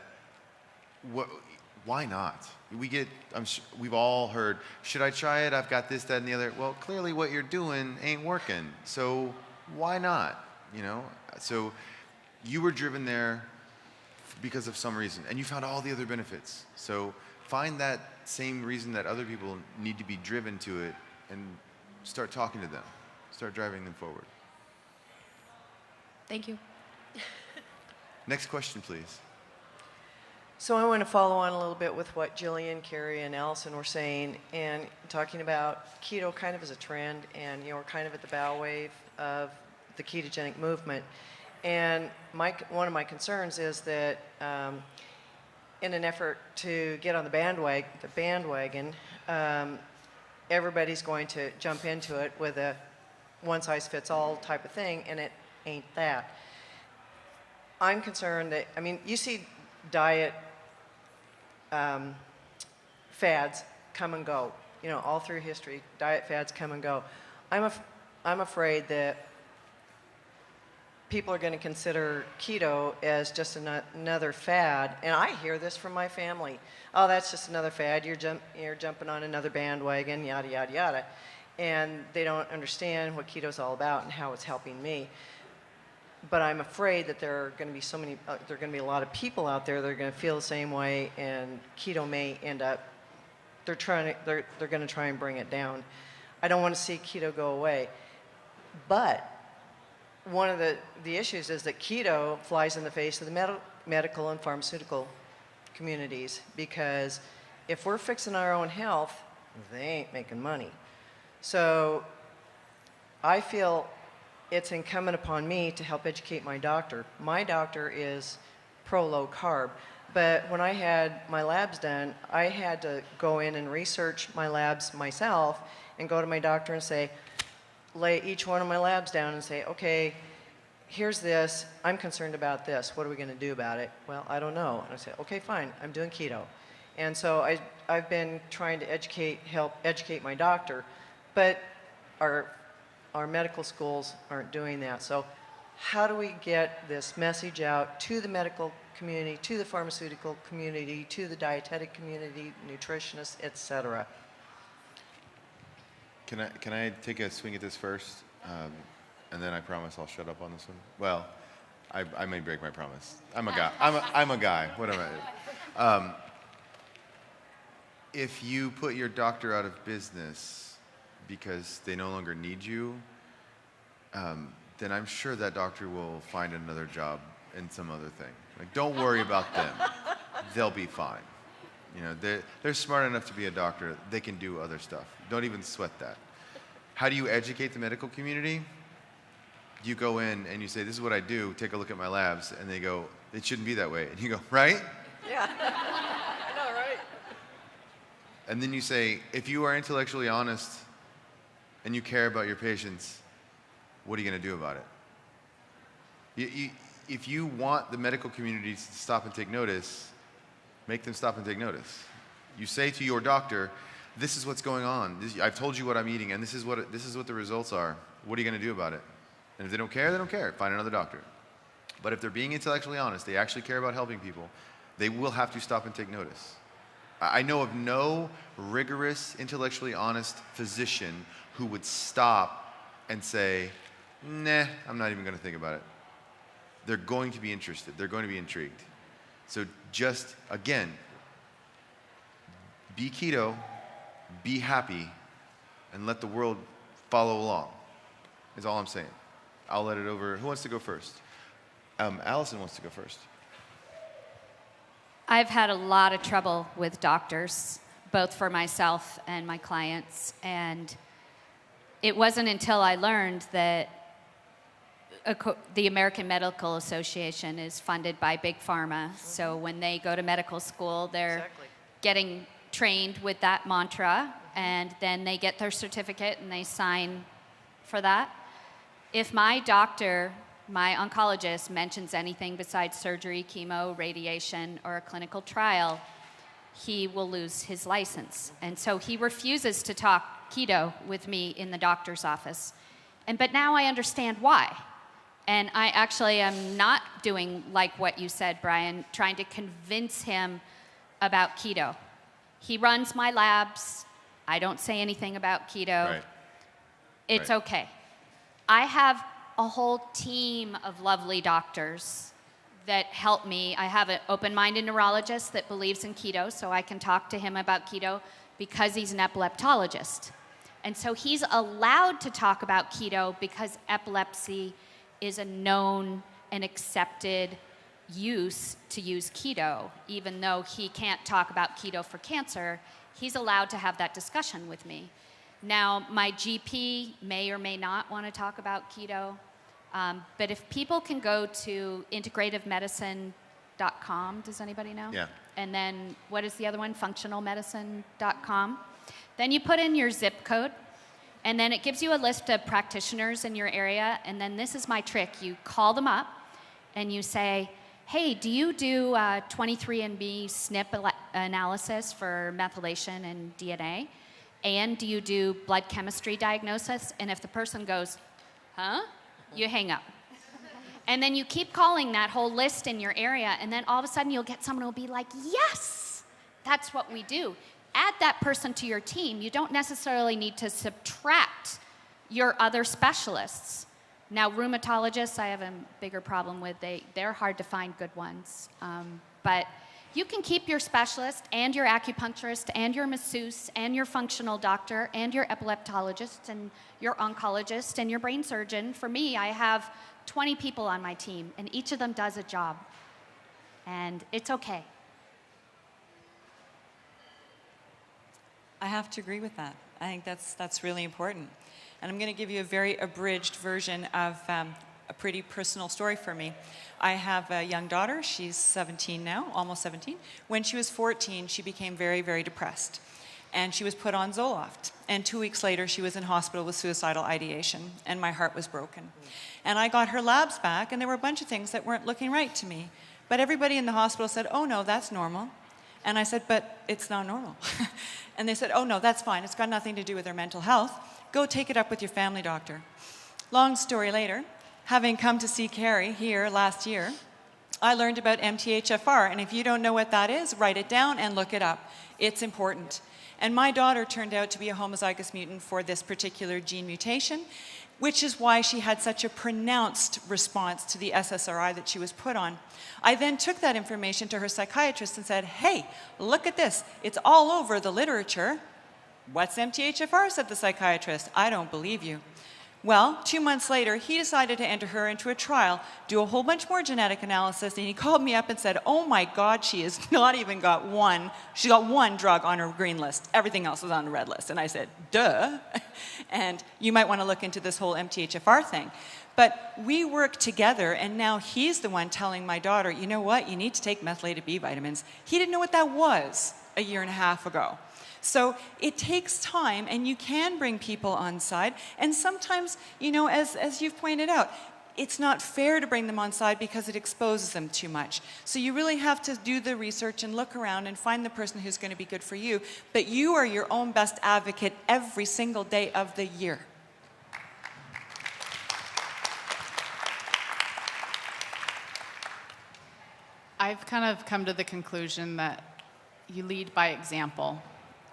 why not? We've all heard, should I try it? I've got this, that, and the other. Well, clearly what you're doing ain't working, so why not? So you were driven there because of some reason, and you found all the other benefits. So find that same reason that other people need to be driven to it and start talking to them. Start driving them forward. Thank you. Next question, please. So I want to follow on a little bit with what Jillian, Carrie, and Allison were saying, and talking about keto kind of as a trend, and we're kind of at the bow wave of the ketogenic movement. And one of my concerns is that in an effort to get on the bandwagon, everybody's going to jump into it with a one-size-fits-all type of thing, and it ain't that. I'm concerned that, you see diet fads come and go all through history, diet fads come and go. I'm afraid that people are going to consider keto as just another fad. And I hear this from my family. Oh, that's just another fad. You're jumping on another bandwagon, yada, yada, yada. And they don't understand what keto's all about and how it's helping me. But I'm afraid that there are going to be a lot of people out there that are going to feel the same way, and keto may end up, they're going to try and bring it down. I don't want to see keto go away. But one of the issues is that keto flies in the face of the medical and pharmaceutical communities, because if we're fixing our own health, they ain't making money. So I feel it's incumbent upon me to help educate my doctor. My doctor is pro-low carb, but when I had my labs done, I had to go in and research my labs myself and go to my doctor and say, lay each one of my labs down and say, okay, here's this, I'm concerned about this, what are we going to do about it? Well, I don't know. And I said, okay, fine, I'm doing keto. And so I've been trying to help educate my doctor, but our medical schools aren't doing that. So how do we get this message out to the medical community, to the pharmaceutical community, to the dietetic community, nutritionists, etc.? Can I take a swing at this first? And then I promise I'll shut up on this one. Well, I may break my promise. I'm a guy. I'm a guy. What am I? If you put your doctor out of business because they no longer need you, then I'm sure that doctor will find another job in some other thing. Like, don't worry about them. They'll be fine. They're smart enough to be a doctor. They can do other stuff. Don't even sweat that. How do you educate the medical community? You go in and you say, this is what I do, take a look at my labs, and they go, it shouldn't be that way. And you go, right? Yeah, I know, right? And then you say, if you are intellectually honest and you care about your patients, what are you going to do about it? If you want the medical community to stop and take notice, make them stop and take notice. You say to your doctor, this is what's going on. I've told you what I'm eating, and this is what the results are. What are you going to do about it? And if they don't care, they don't care. Find another doctor. But if they're being intellectually honest, they actually care about helping people, they will have to stop and take notice. I know of no rigorous, intellectually honest physician who would stop and say, nah, I'm not even going to think about it. They're going to be interested. They're going to be intrigued. So just, again, be keto, be happy, and let the world follow along, is all I'm saying. I'll let it over. Who wants to go first? Allison wants to go first. I've had a lot of trouble with doctors, both for myself and my clients. And it wasn't until I learned that the American Medical Association is funded by Big Pharma. So when they go to medical school, they're getting trained with that mantra, and then they get their certificate and they sign for that. If my doctor, my oncologist, mentions anything besides surgery, chemo, radiation, or a clinical trial, he will lose his license. And so he refuses to talk keto with me in the doctor's office. But now I understand why. And I actually am not doing like what you said, Brian, trying to convince him about keto. He runs my labs. I don't say anything about keto. Right. It's okay. I have a whole team of lovely doctors that help me. I have an open-minded neurologist that believes in keto, so I can talk to him about keto because he's an epileptologist. And so he's allowed to talk about keto because epilepsy is a known and accepted use to use keto. Even though he can't talk about keto for cancer, he's allowed to have that discussion with me. Now, my GP may or may not want to talk about keto, but if people can go to integrativemedicine.com, does anybody know? Yeah. And then what is the other one? Functionalmedicine.com. Then you put in your zip code, and then it gives you a list of practitioners in your area, and then this is my trick. You call them up, and you say, hey, do you do 23andMe SNP analysis for methylation and DNA? And do you do blood chemistry diagnosis? And if the person goes, huh? You hang up. And then you keep calling that whole list in your area, and then all of a sudden you'll get someone who will be like, yes, that's what we do. Add that person to your team. You don't necessarily need to subtract your other specialists. Now, rheumatologists, I have a bigger problem with. They're hard to find good ones. But you can keep your specialist and your acupuncturist and your masseuse and your functional doctor and your epileptologist and your oncologist and your brain surgeon. For me, I have 20 people on my team, and each of them does a job. And it's okay. I have to agree with that. I think that's really important. And I'm going to give you a very abridged version of a pretty personal story for me. I have a young daughter. She's 17 now, almost 17. When she was 14, she became very, very depressed. And she was put on Zoloft. And 2 weeks later, she was in hospital with suicidal ideation. And my heart was broken. And I got her labs back, and there were a bunch of things that weren't looking right to me. But everybody in the hospital said, oh, no, that's normal. And I said, but it's not normal. And they said, oh, no, that's fine. It's got nothing to do with her mental health. Go take it up with your family doctor. Long story later, having come to see Carrie here last year, I learned about MTHFR. And if you don't know what that is, write it down and look it up. It's important. And my daughter turned out to be a homozygous mutant for this particular gene mutation, which is why she had such a pronounced response to the SSRI that she was put on. I then took that information to her psychiatrist and said, hey, look at this. It's all over the literature. What's MTHFR, said the psychiatrist. I don't believe you. Well, 2 months later, he decided to enter her into a trial, do a whole bunch more genetic analysis, and he called me up and said, oh my God, she has not even got one. She got one drug on her green list. Everything else was on the red list. And I said, duh. And you might want to look into this whole MTHFR thing. But we work together, and now he's the one telling my daughter, you know what, you need to take methylated B vitamins. He didn't know what that was a year and a half ago. So it takes time, and you can bring people on side. And sometimes, you know, as you've pointed out, it's not fair to bring them on side because it exposes them too much. So you really have to do the research and look around and find the person who's going to be good for you. But you are your own best advocate every single day of the year. I've kind of come to the conclusion that you lead by example.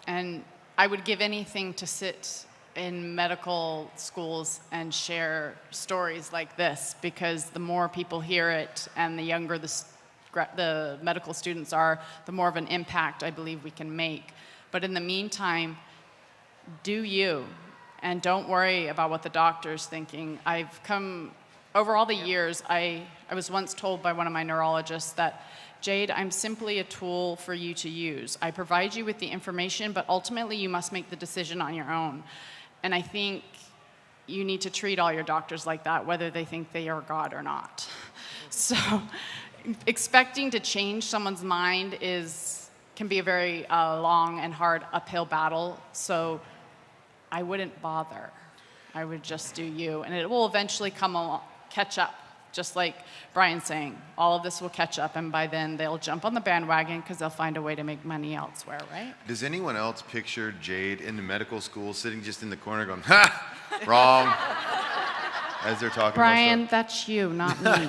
And I would give anything to sit in medical schools and share stories like this, because the more people hear it and the younger the medical students are, the more of an impact I believe we can make. But in the meantime, do you, and don't worry about what the doctor's thinking. I've come, over all the years, I was once told by one of my neurologists that, Jade, I'm simply a tool for you to use. I provide you with the information, but ultimately you must make the decision on your own. And I think you need to treat all your doctors like that, whether they think they are God or not. So expecting to change someone's mind can be a very long and hard uphill battle. So I wouldn't bother. I would just do you. And it will eventually catch up. Just like Brian's saying, all of this will catch up, and by then they'll jump on the bandwagon because they'll find a way to make money elsewhere, right? Does anyone else picture Jade in the medical school sitting just in the corner going, ha, wrong, as they're talking Brian, about that's you, not me.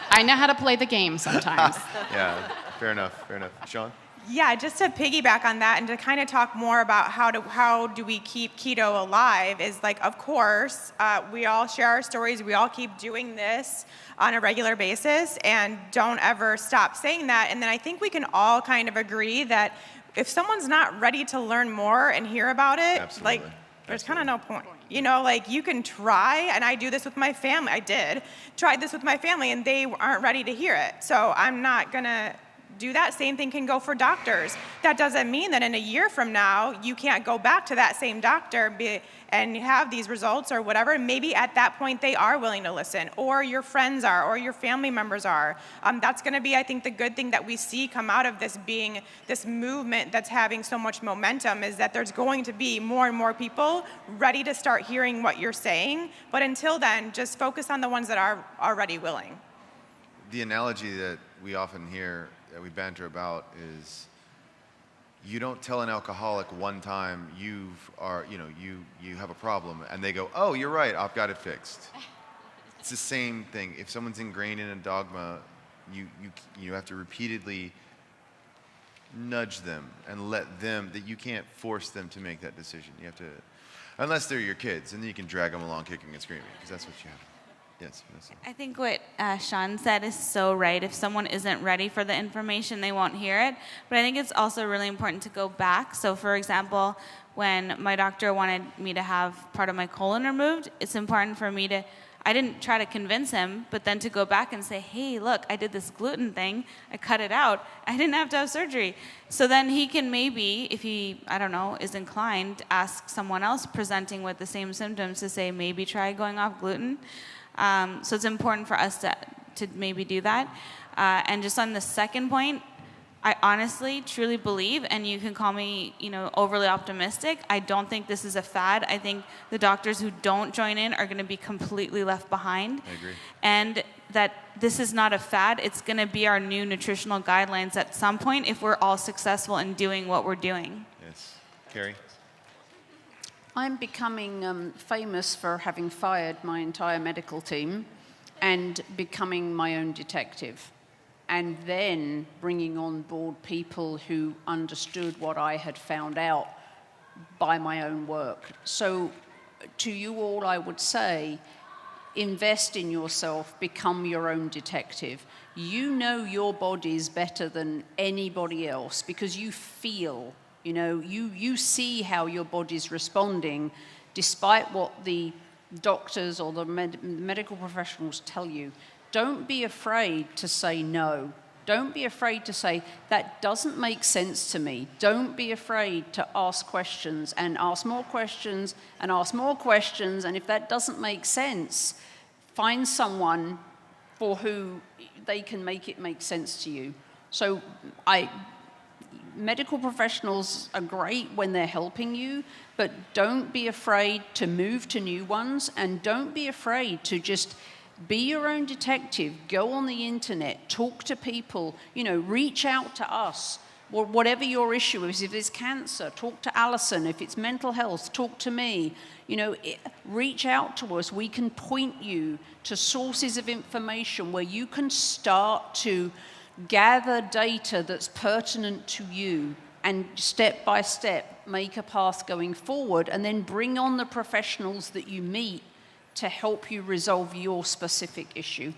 I know how to play the game sometimes. Yeah, fair enough. Sean? Yeah, just to piggyback on that and to kind of talk more about how do we keep keto alive is like, of course, we all share our stories. We all keep doing this on a regular basis and don't ever stop saying that. And then I think we can all kind of agree that if someone's not ready to learn more and hear about it, Absolutely. like there's kind of no point. You know, like you can try, and I do this with my family. Tried this with my family, and they aren't ready to hear it. So I'm not gonna do that. Same thing can go for doctors. That doesn't mean that in a year from now, you can't go back to that same doctor and have these results or whatever. Maybe at that point they are willing to listen, or your friends are, or your family members are. That's going to be, I think, the good thing that we see come out of this being this movement that's having so much momentum is that there's going to be more and more people ready to start hearing what you're saying. But until then, just focus on the ones that are already willing. The analogy that we often hear, that we banter about, is You don't tell an alcoholic one time you have a problem, and they go, "Oh, you're right, I've got it fixed." It's the same thing. If someone's ingrained in a dogma, you have to repeatedly nudge them and let them, that you can't force them to make that decision. You have to, unless they're your kids, and then you can drag them along kicking and screaming, because that's what you have. Yes, Vanessa. I think what Sean said is so right. If someone isn't ready for the information, they won't hear it. But I think it's also really important to go back. So, for example, when my doctor wanted me to have part of my colon removed, it's important for me to, I didn't try to convince him, but then to go back and say, hey, look, I did this gluten thing. I cut it out. I didn't have to have surgery. So then he can maybe, if he, I don't know, is inclined, ask someone else presenting with the same symptoms to say, maybe try going off gluten. So it's important for us to maybe do that. And just on the second point, I honestly, truly believe, and you can call me, overly optimistic, I don't think this is a fad. I think the doctors who don't join in are going to be completely left behind. I agree. And that this is not a fad. It's going to be our new nutritional guidelines at some point if we're all successful in doing what we're doing. Yes. Carrie? I'm becoming famous for having fired my entire medical team and becoming my own detective, and then bringing on board people who understood what I had found out by my own work. So to you all, I would say, invest in yourself, become your own detective. You know your bodies better than anybody else because you feel. You see how your body's responding despite what the doctors or the medical professionals tell you. Don't be afraid to say no. Don't be afraid to say, that doesn't make sense to me. Don't be afraid to ask questions and ask more questions and ask more questions. And if that doesn't make sense, find someone for who they can make it make sense to you. So medical professionals are great when they're helping you, but don't be afraid to move to new ones, and don't be afraid to just be your own detective. Go on the internet, talk to people, reach out to us, or whatever your issue is. If it's cancer, talk to Alison. If it's mental health, talk to me. Reach out to us. We can point you to sources of information where you can start to gather data that's pertinent to you, and step by step make a path going forward, and then bring on the professionals that you meet to help you resolve your specific issue.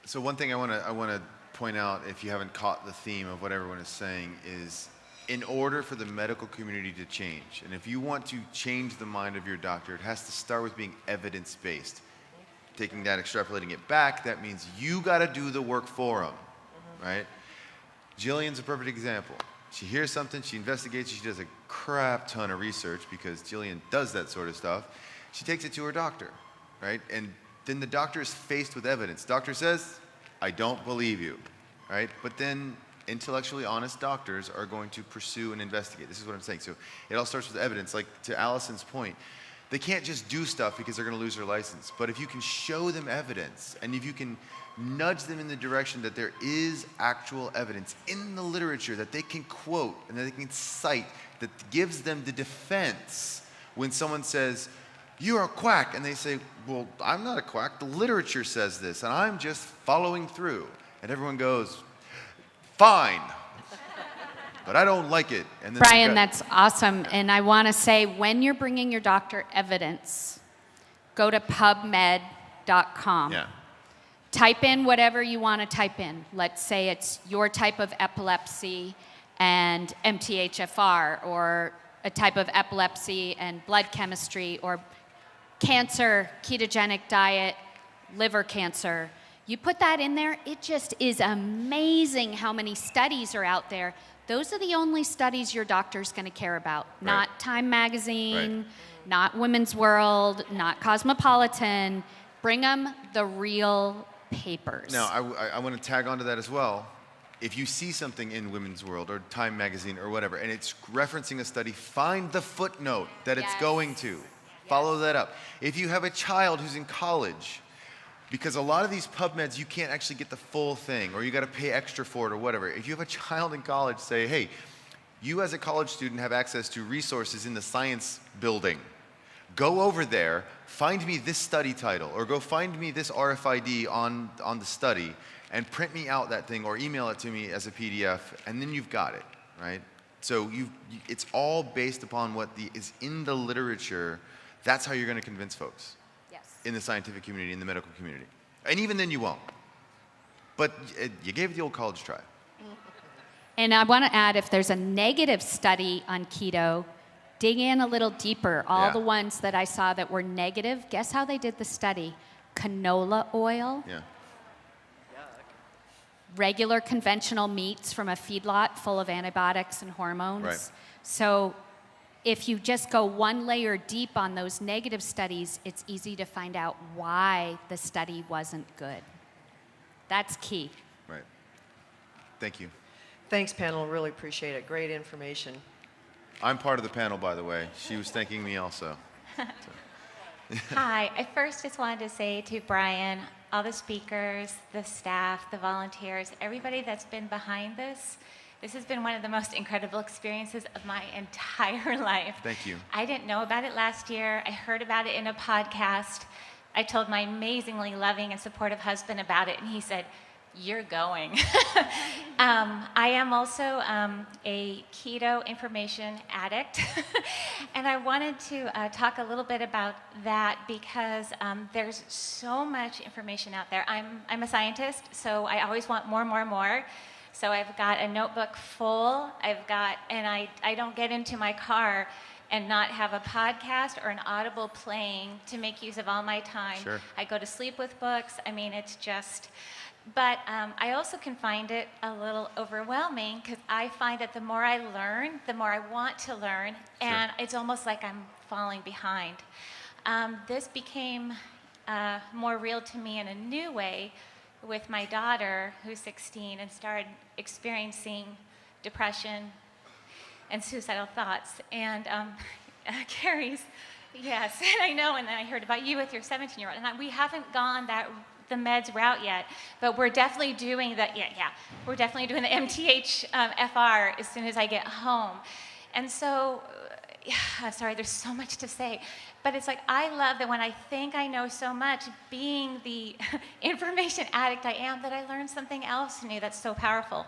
So one thing I want to point out, if you haven't caught the theme of what everyone is saying, is in order for the medical community to change, and if you want to change the mind of your doctor, it has to start with being evidence-based. Taking that, extrapolating it back, that means you got to do the work for them. Right? Jillian's a perfect example. She hears something, she investigates, she does a crap ton of research because Jillian does that sort of stuff. She takes it to her doctor, right? And then the doctor is faced with evidence. Doctor says, I don't believe you, right? But then intellectually honest doctors are going to pursue and investigate. This is what I'm saying. So it all starts with evidence. Like to Allison's point, they can't just do stuff because they're going to lose their license. But if you can show them evidence, and if you can nudge them in the direction that there is actual evidence in the literature that they can quote and that they can cite that gives them the defense when someone says, you're a quack, and they say, well, I'm not a quack, the literature says this, and I'm just following through. And everyone goes, fine, but I don't like it. And then Brian, that's awesome. And I want to say, when you're bringing your doctor evidence, go to PubMed.com. Yeah. Type in whatever you want to type in. Let's say it's your type of epilepsy and MTHFR, or a type of epilepsy and blood chemistry, or cancer, ketogenic diet, liver cancer. You put that in there, it just is amazing how many studies are out there. Those are the only studies your doctor's going to care about. Right. Not Time Magazine, Right. not Women's World, not Cosmopolitan. Bring them the real papers. Now, I want to tag onto that as well. If you see something in Women's World or Time Magazine or whatever, and it's referencing a study, find the footnote that it's going to. Follow that up. If you have a child who's in college, because a lot of these PubMeds, you can't actually get the full thing, or you got to pay extra for it or whatever. If you have a child in college, say, hey, You as a college student have access to resources in the science building. Go over there, find me this study title, or go find me this RFID on the study, and print me out that thing or email it to me as a PDF, and then you've got it, right? So it's all based upon what is in the literature. That's how you're going to convince folks. Yes. In the scientific community, in the medical community. And even then you won't. But you gave it the old college try. And I want to add, if there's a negative study on keto, dig in a little deeper. All the ones that I saw that were negative, guess how they did the study? Canola oil. Yeah. Regular conventional meats from a feedlot full of antibiotics and hormones. Right. So if you just go one layer deep on those negative studies, it's easy to find out why the study wasn't good. That's key. Right. Thank you. Thanks, panel. Really appreciate it. Great information. I'm part of the panel, by the way. She was thanking me also. Hi. I first just wanted to say to Brian, all the speakers, the staff, the volunteers, everybody that's been behind this, this has been one of the most incredible experiences of my entire life. Thank you. I didn't know about it last year. I heard about it in a podcast. I told my amazingly loving and supportive husband about it, and he said, "You're going." I am also a keto information addict, and I wanted to talk a little bit about that because there's so much information out there. I'm a scientist, so I always want more. So I've got a notebook full. And I don't get into my car and not have a podcast or an Audible playing to make use of all my time. Sure. I go to sleep with books. I mean, it's just... But I also can find it a little overwhelming because I find that the more I learn, the more I want to learn, and it's almost like I'm falling behind. This became more real to me in a new way with my daughter, who's 16, and started experiencing depression and suicidal thoughts. And Carrie's, yes, and I know, and then I heard about you with your 17-year-old, and we haven't gone the meds route yet, but we're definitely doing we're definitely doing the MTH FR as soon as I get home. And so, sorry, there's so much to say, but it's like I love that when I think I know so much, being the information addict I am, that I learned something else new that's so powerful.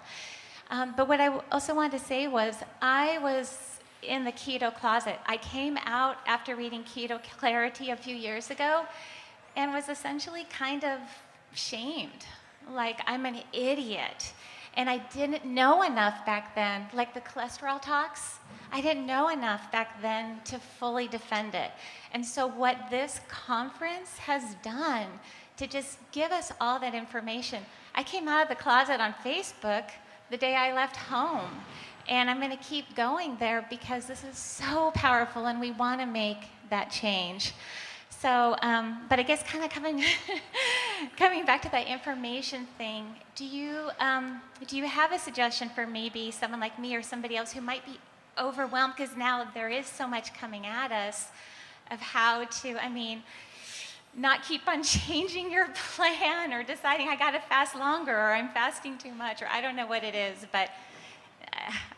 But what I also wanted to say was I was in the keto closet. I came out after reading Keto Clarity a few years ago, and was essentially kind of shamed, like I'm an idiot. And I didn't know enough back then, like the cholesterol talks, I didn't know enough back then to fully defend it. And so what this conference has done to just give us all that information, I came out of the closet on Facebook the day I left home. And I'm gonna keep going there because this is so powerful and we wanna make that change. So, but I guess kind of coming back to that information thing, do you have a suggestion for maybe someone like me or somebody else who might be overwhelmed because now there is so much coming at us of how to, not keep on changing your plan or deciding I gotta fast longer or I'm fasting too much or I don't know what it is, but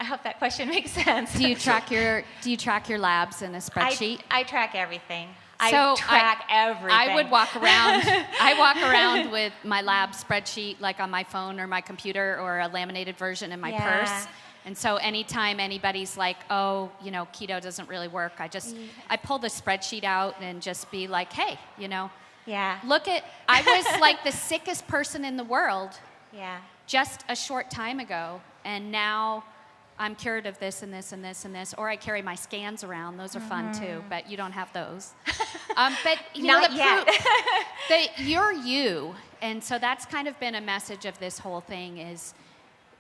I hope that question makes sense. Do you track your labs in a spreadsheet? I track everything. So I track everything. I would walk around. I walk around with my lab spreadsheet, like on my phone or my computer, or a laminated version in my purse. And so anytime anybody's like, "Oh, keto doesn't really work," I pull the spreadsheet out and just be like, "Hey, look at. I was like the sickest person in the world. Just a short time ago, and now I'm cured of this and this and this and this." Or I carry my scans around. Those are fun too, but you don't have those. But Not yet. that you're you, and so that's kind of been a message of this whole thing. Is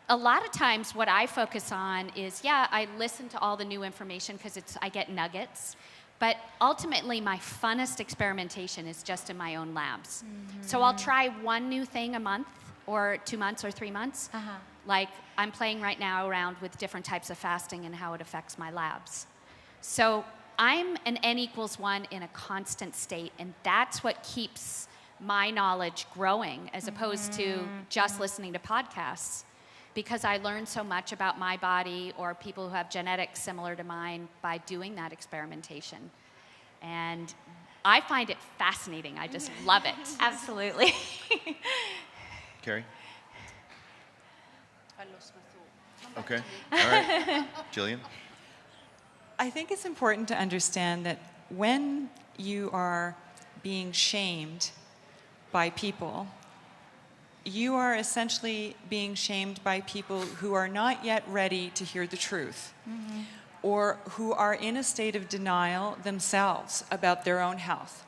a lot of times what I focus on is I listen to all the new information because I get nuggets. But ultimately, my funnest experimentation is just in my own labs. So I'll try one new thing a month, or 2 months, or 3 months. Like I'm playing right now around with different types of fasting and how it affects my labs. So I'm an N=1 in a constant state, and that's what keeps my knowledge growing as opposed to just listening to podcasts. because I learned so much about my body or people who have genetics similar to mine by doing that experimentation. And I find it fascinating. I just love it. Absolutely. Carrie? Okay. All right. Jillian? I think it's important to understand that when you are being shamed by people, you are essentially being shamed by people who are not yet ready to hear the truth, or who are in a state of denial themselves about their own health,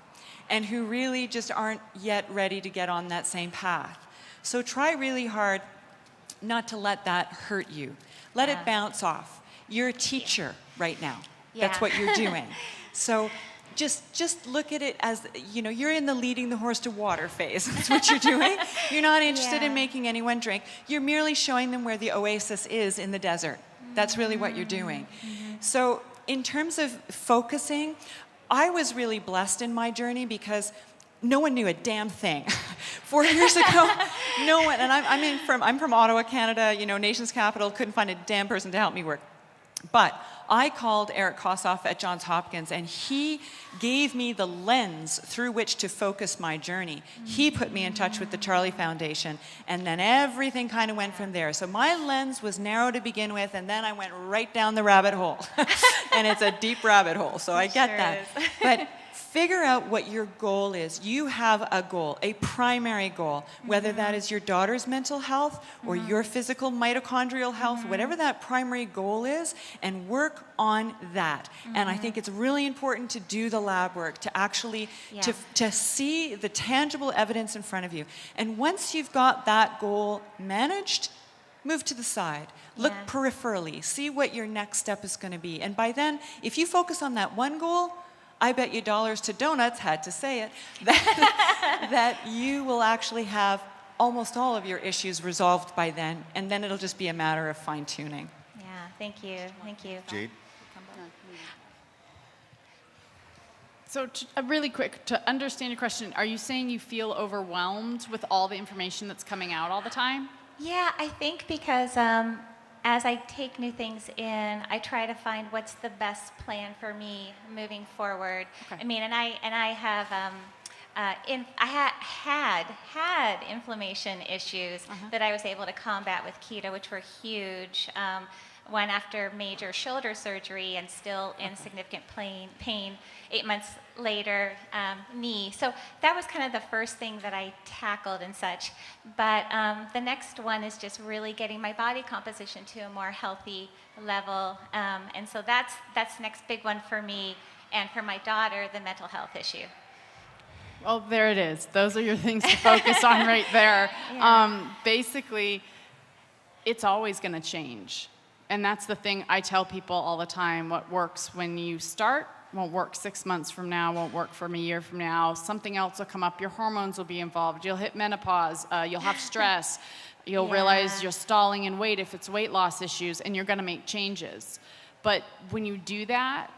and who really just aren't yet ready to get on that same path. So try really hard not to let that hurt you. Let it bounce off. You're a teacher right now. That's what you're doing. So just look at it as, you're in the leading the horse to water phase. That's what you're doing. You're not interested in making anyone drink. You're merely showing them where the oasis is in the desert. That's really what you're doing. So in terms of focusing, I was really blessed in my journey because no one knew a damn thing. 4 years ago, no one, and I'm from Ottawa, Canada, nation's capital, couldn't find a damn person to help me work. But I called Eric Kossoff at Johns Hopkins, and he gave me the lens through which to focus my journey. He put me in touch with the Charlie Foundation, and then everything kind of went from there. So my lens was narrow to begin with, and then I went right down the rabbit hole. And it's a deep rabbit hole, so I get that. But figure out what your goal is. You have a goal, a primary goal, whether that is your daughter's mental health or your physical mitochondrial health, whatever that primary goal is, and work on that. And I think it's really important to do the lab work, to actually, to see the tangible evidence in front of you. And once you've got that goal managed, move to the side. Look peripherally. See what your next step is going to be. And by then, if you focus on that one goal, I bet you dollars to donuts, had to say it, that you will actually have almost all of your issues resolved by then, and then it'll just be a matter of fine-tuning. Yeah, thank you. Thank you. Jade? So really quick, to understand your question, are you saying you feel overwhelmed with all the information that's coming out all the time? Yeah, I think because as I take new things in, I try to find what's the best plan for me moving forward. Okay. I mean, and I have had inflammation issues that I was able to combat with keto, which were huge. One after major shoulder surgery and still in significant pain. 8 months later, knee. So that was kind of the first thing that I tackled and such. But the next one is just really getting my body composition to a more healthy level. And so that's the next big one for me. And for my daughter, the mental health issue. Well, there it is. Those are your things to focus on right there. Basically, it's always going to change. And that's the thing I tell people all the time. What works when you start won't work 6 months from now, won't work from a year from now. Something else will come up. Your hormones will be involved. You'll hit menopause. You'll have stress. You'll realize you're stalling in weight if it's weight loss issues, and you're going to make changes. But when you do that,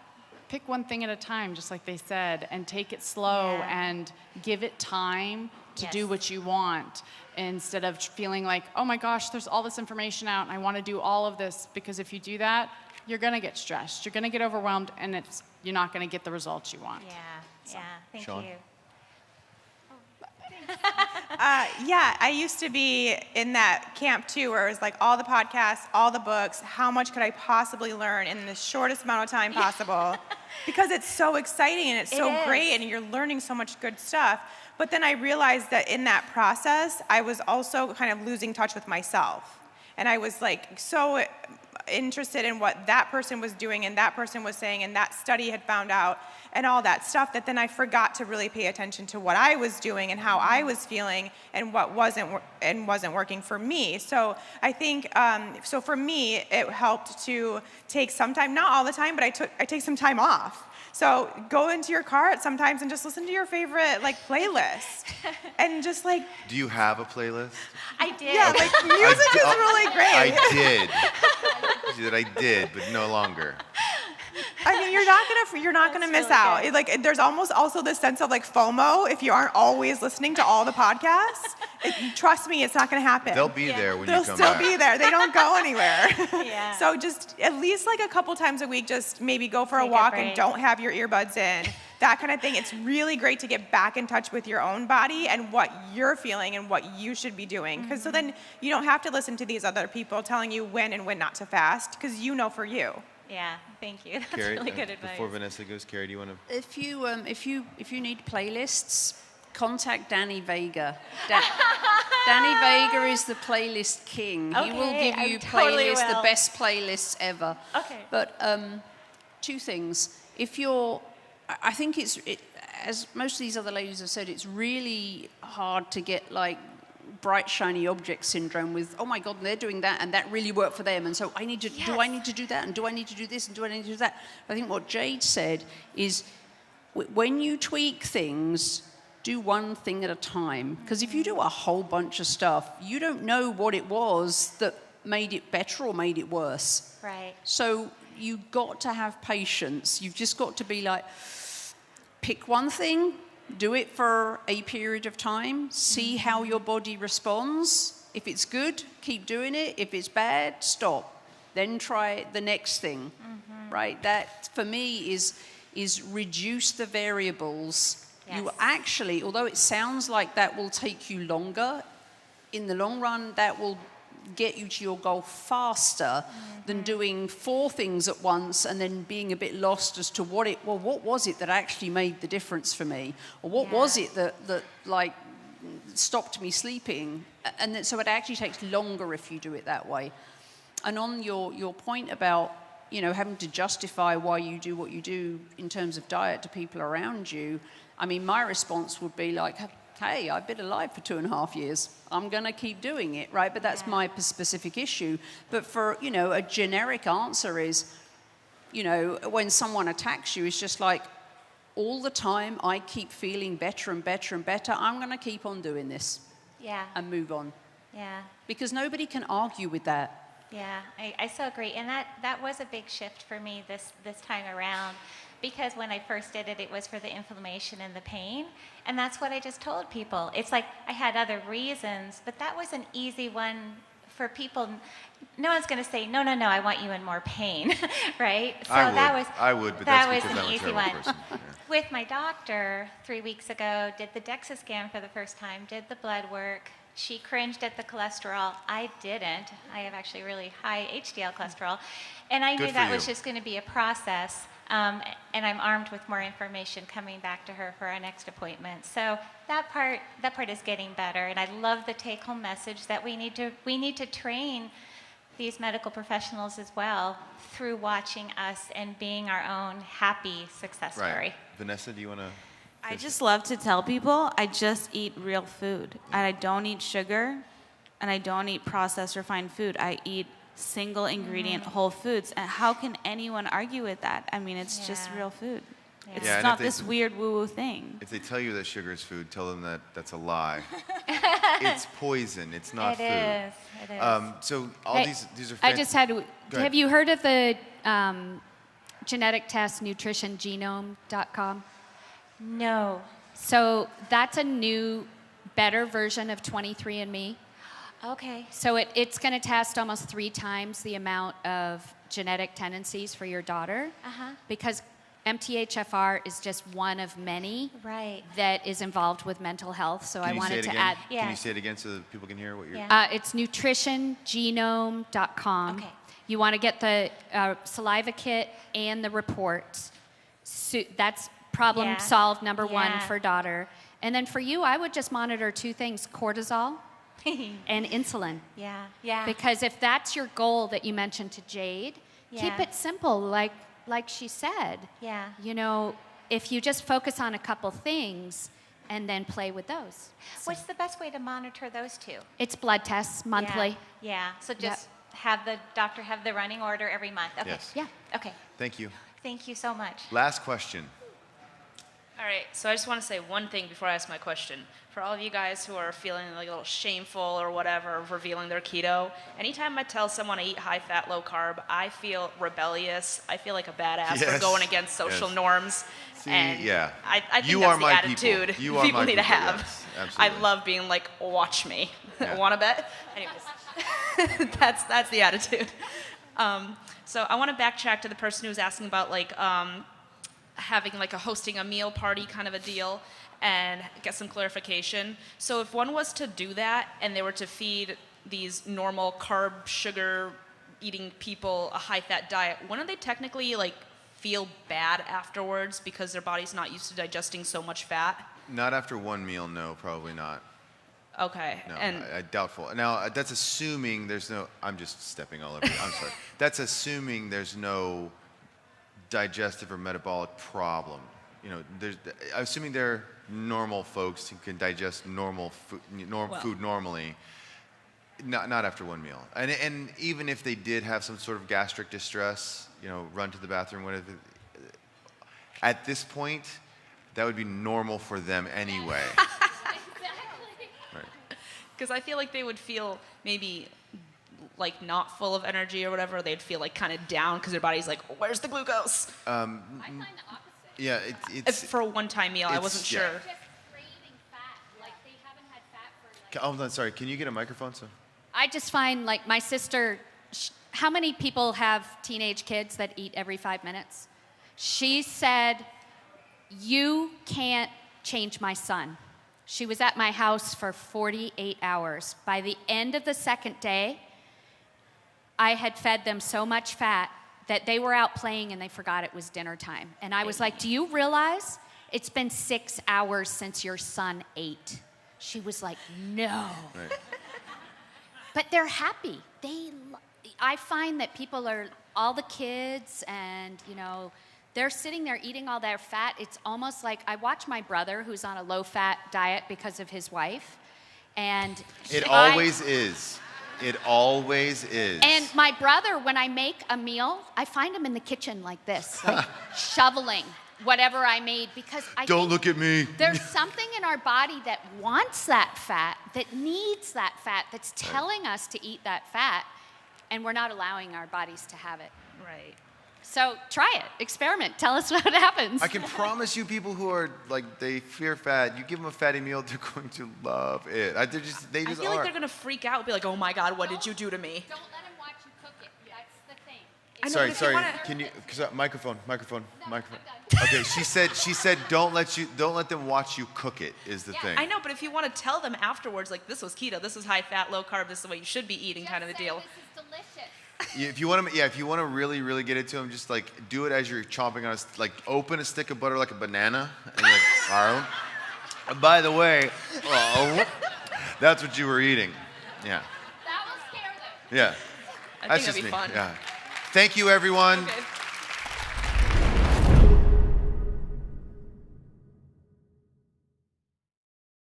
pick one thing at a time, just like they said, and take it slow and give it time to do what you want, instead of feeling like, oh my gosh, there's all this information out and I want to do all of this. Because if you do that, you're going to get stressed, you're going to get overwhelmed, and you're not going to get the results you want. Thank Sean? you. I used to be in that camp too, where it was like all the podcasts, all the books, how much could I possibly learn in the shortest amount of time possible? Because it's so exciting and it's so great and you're learning so much good stuff. But then I realized that in that process, I was also kind of losing touch with myself. And I was like so interested in what that person was doing and that person was saying and that study had found out and all that stuff, that then I forgot to really pay attention to what I was doing and how I was feeling and what wasn't working for me. So I think, so for me, it helped to take some time, not all the time, but I take some time off. So go into your car at sometimes and just listen to your favorite playlist, and just Do you have a playlist? I did. Yeah, music is really great. I did. She said I did, but no longer. I mean, you're not gonna miss out. Like, there's almost also this sense of like FOMO if you aren't always listening to all the podcasts. Trust me, it's not gonna happen. They'll be there when you They'll come still back. be there. They don't go anywhere. Yeah. So just at least like a couple times a week, just maybe go for a Take a walk and break. don't have your earbuds in. That kind of thing. It's really great to get back in touch with your own body and what you're feeling and what you should be doing. Because so then you don't have to listen to these other people telling you when and when not to fast, because you know for you. Yeah, thank you. That's Carrie, really good advice. before Vanessa goes, Carrie, do you want to? If you need playlists, contact Danny Vega. Danny Vega is the playlist king. He will Okay, give I you totally playlists, the will. best playlists ever. Okay. But two things. I think as most of these other ladies have said, it's really hard to get like bright shiny object syndrome with, oh my God, they're doing that and that really worked for them, and so do I need to do that, and do I need to do this, and do I need to do that? I think what Jade said is when you tweak things, do one thing at a time, because if you do a whole bunch of stuff, you don't know what it was that made it better or made it worse. Right. So you've got to have patience. You've just got to be like, pick one thing, do it for a period of time, see how your body responds. If it's good, keep doing it. If it's bad, stop. Then try the next thing, right? That, for me, is reduce the variables. Yes. You actually, although it sounds like that will take you longer, in the long run, that will get you to your goal faster than doing 4 things at once and then being a bit lost as to what was it that actually made the difference for me, or what was it that like stopped me sleeping, and then, so it actually takes longer if you do it that way. And on your point about having to justify why you do what you do in terms of diet to people around you, I mean, my response would be like, hey, I've been alive for 2.5 years. I'm going to keep doing it, right? But that's my specific issue. But for, a generic answer is, when someone attacks you, it's just like, all the time I keep feeling better and better and better. I'm going to keep on doing this. Yeah. And move on. Yeah. Because nobody can argue with that. Yeah, I so agree. And that was a big shift for me this time around, because when I first did it, it was for the inflammation and the pain. And that's what I just told people. It's like I had other reasons, but that was an easy one for people. No one's going to say, no, I want you in more pain, right? So I would, but that that's was because an I'm a easy terrible one. person. Yeah. With my doctor 3 weeks ago, did the DEXA scan for the first time, did the blood work. She cringed at the cholesterol. I didn't. I have actually really high HDL cholesterol. And I knew that was just going to be a process. And I'm armed with more information coming back to her for our next appointment. So that part is getting better. And I love the take-home message that we need to train these medical professionals as well through watching us and being our own happy success story. Right. Vanessa, do you want to? I just love to tell people I just eat real food. And I don't eat sugar, and I don't eat processed refined food. I eat single ingredient whole foods. And how can anyone argue with that? I mean, it's just real food. Yeah. It's Yeah, and not if they- this weird woo-woo thing. If they tell you that sugar is food, tell them that that's a lie. It's poison. It's not food. It is. So all Hey, these are. I just had. ahead. Have you heard of the genetic test nutritiongenome.com? No. So that's a new, better version of 23andMe. Okay. So it's going to test almost 3 times the amount of genetic tendencies for your daughter, because MTHFR is just one of many that is involved with mental health. So I wanted to add. Can you say it again so that people can hear what you're? It's nutritiongenome.com. Okay. You want to get the saliva kit and the reports. So that's problem solved number 1 for daughter. And then for you, I would just monitor 2 things: cortisol and insulin. Yeah. Because if that's your goal that you mentioned to Jade, keep it simple, like she said. Yeah. If you just focus on a couple things and then play with those. What's the best way to monitor those 2? It's blood tests monthly. Yeah. So just have the doctor have the running order every month. Okay. Yes. Yeah. Okay. Thank you. Thank you so much. Last question. All right, so I just want to say one thing before I ask my question. For all of you guys who are feeling like a little shameful or whatever of revealing their keto, anytime I tell someone I eat high-fat, low-carb, I feel rebellious. I feel like a badass for going against social norms. See, and yeah. I think You that's are the my attitude people. You are people my need to people, have. yes, I absolutely. love being like, watch me. Yeah. Want to bet? Anyways, that's the attitude. So I want to backtrack to the person who was asking about like having like hosting a meal party kind of a deal and get some clarification. So if one was to do that and they were to feed these normal carb, sugar eating people a high fat diet, wouldn't they technically like feel bad afterwards because their body's not used to digesting so much fat? Not after one meal, no, probably not. Okay. No, And I doubtful. Now, that's assuming there's no, I'm just stepping all over you, I'm sorry. That's assuming there's no digestive or metabolic problem. You know, assuming they're normal folks who can digest normal food, food normally, not after one meal. And even if they did have some sort of gastric distress, you know, run to the bathroom, whatever, at this point, that would be normal for them anyway. because I feel like they would feel maybe like not full of energy or whatever. They'd feel like kind of down because their body's like, where's the glucose? I find the opposite. Yeah, it's for a one-time meal, I wasn't sure. Just craving fat, like they haven't had fat for like... Oh, no, sorry. Can you get a microphone? So. I just find like my sister, how many people have teenage kids that eat every 5 minutes? She said, you can't change my son. She was at my house for 48 hours. By the end of the second day, I had fed them so much fat that they were out playing and they forgot it was dinner time. And I was like, do you realize it's been 6 hours since your son ate? She was like, no. Right. But they're happy. I find that people are, all the kids and, you know, they're sitting there eating all their fat. It's almost like, I watch my brother who's on a low-fat diet because of his wife. And It always is. It always is. And my brother, when I make a meal, I find him in the kitchen like this, like shoveling whatever I made because I Don't think look at me. There's something in our body that wants that fat, that needs that fat, that's telling us to eat that fat, and we're not allowing our bodies to have it. Right. So try it, experiment, tell us what happens. I can promise you people who are like, they fear fat, you give them a fatty meal, they're going to love it. They just I feel are. like they're gonna freak out and be like, oh my God, what did you do to me? Don't let him watch you cook it. That's the thing. Sorry. Can you? Microphone. Okay, she said, don't let them watch you cook it. Is the thing. I know, but if you want to tell them afterwards, like this was keto, this is high fat, low carb, this is the way you should be eating, kind of a deal. This is delicious. If you want to really, really get it to them, just like do it as you're chomping on like open a stick of butter like a banana, and you're like, all right. And by the way, that's what you were eating. Yeah. That will scare them. Yeah. I That's think that'd just be me. fun. Yeah. Thank you, everyone. Okay.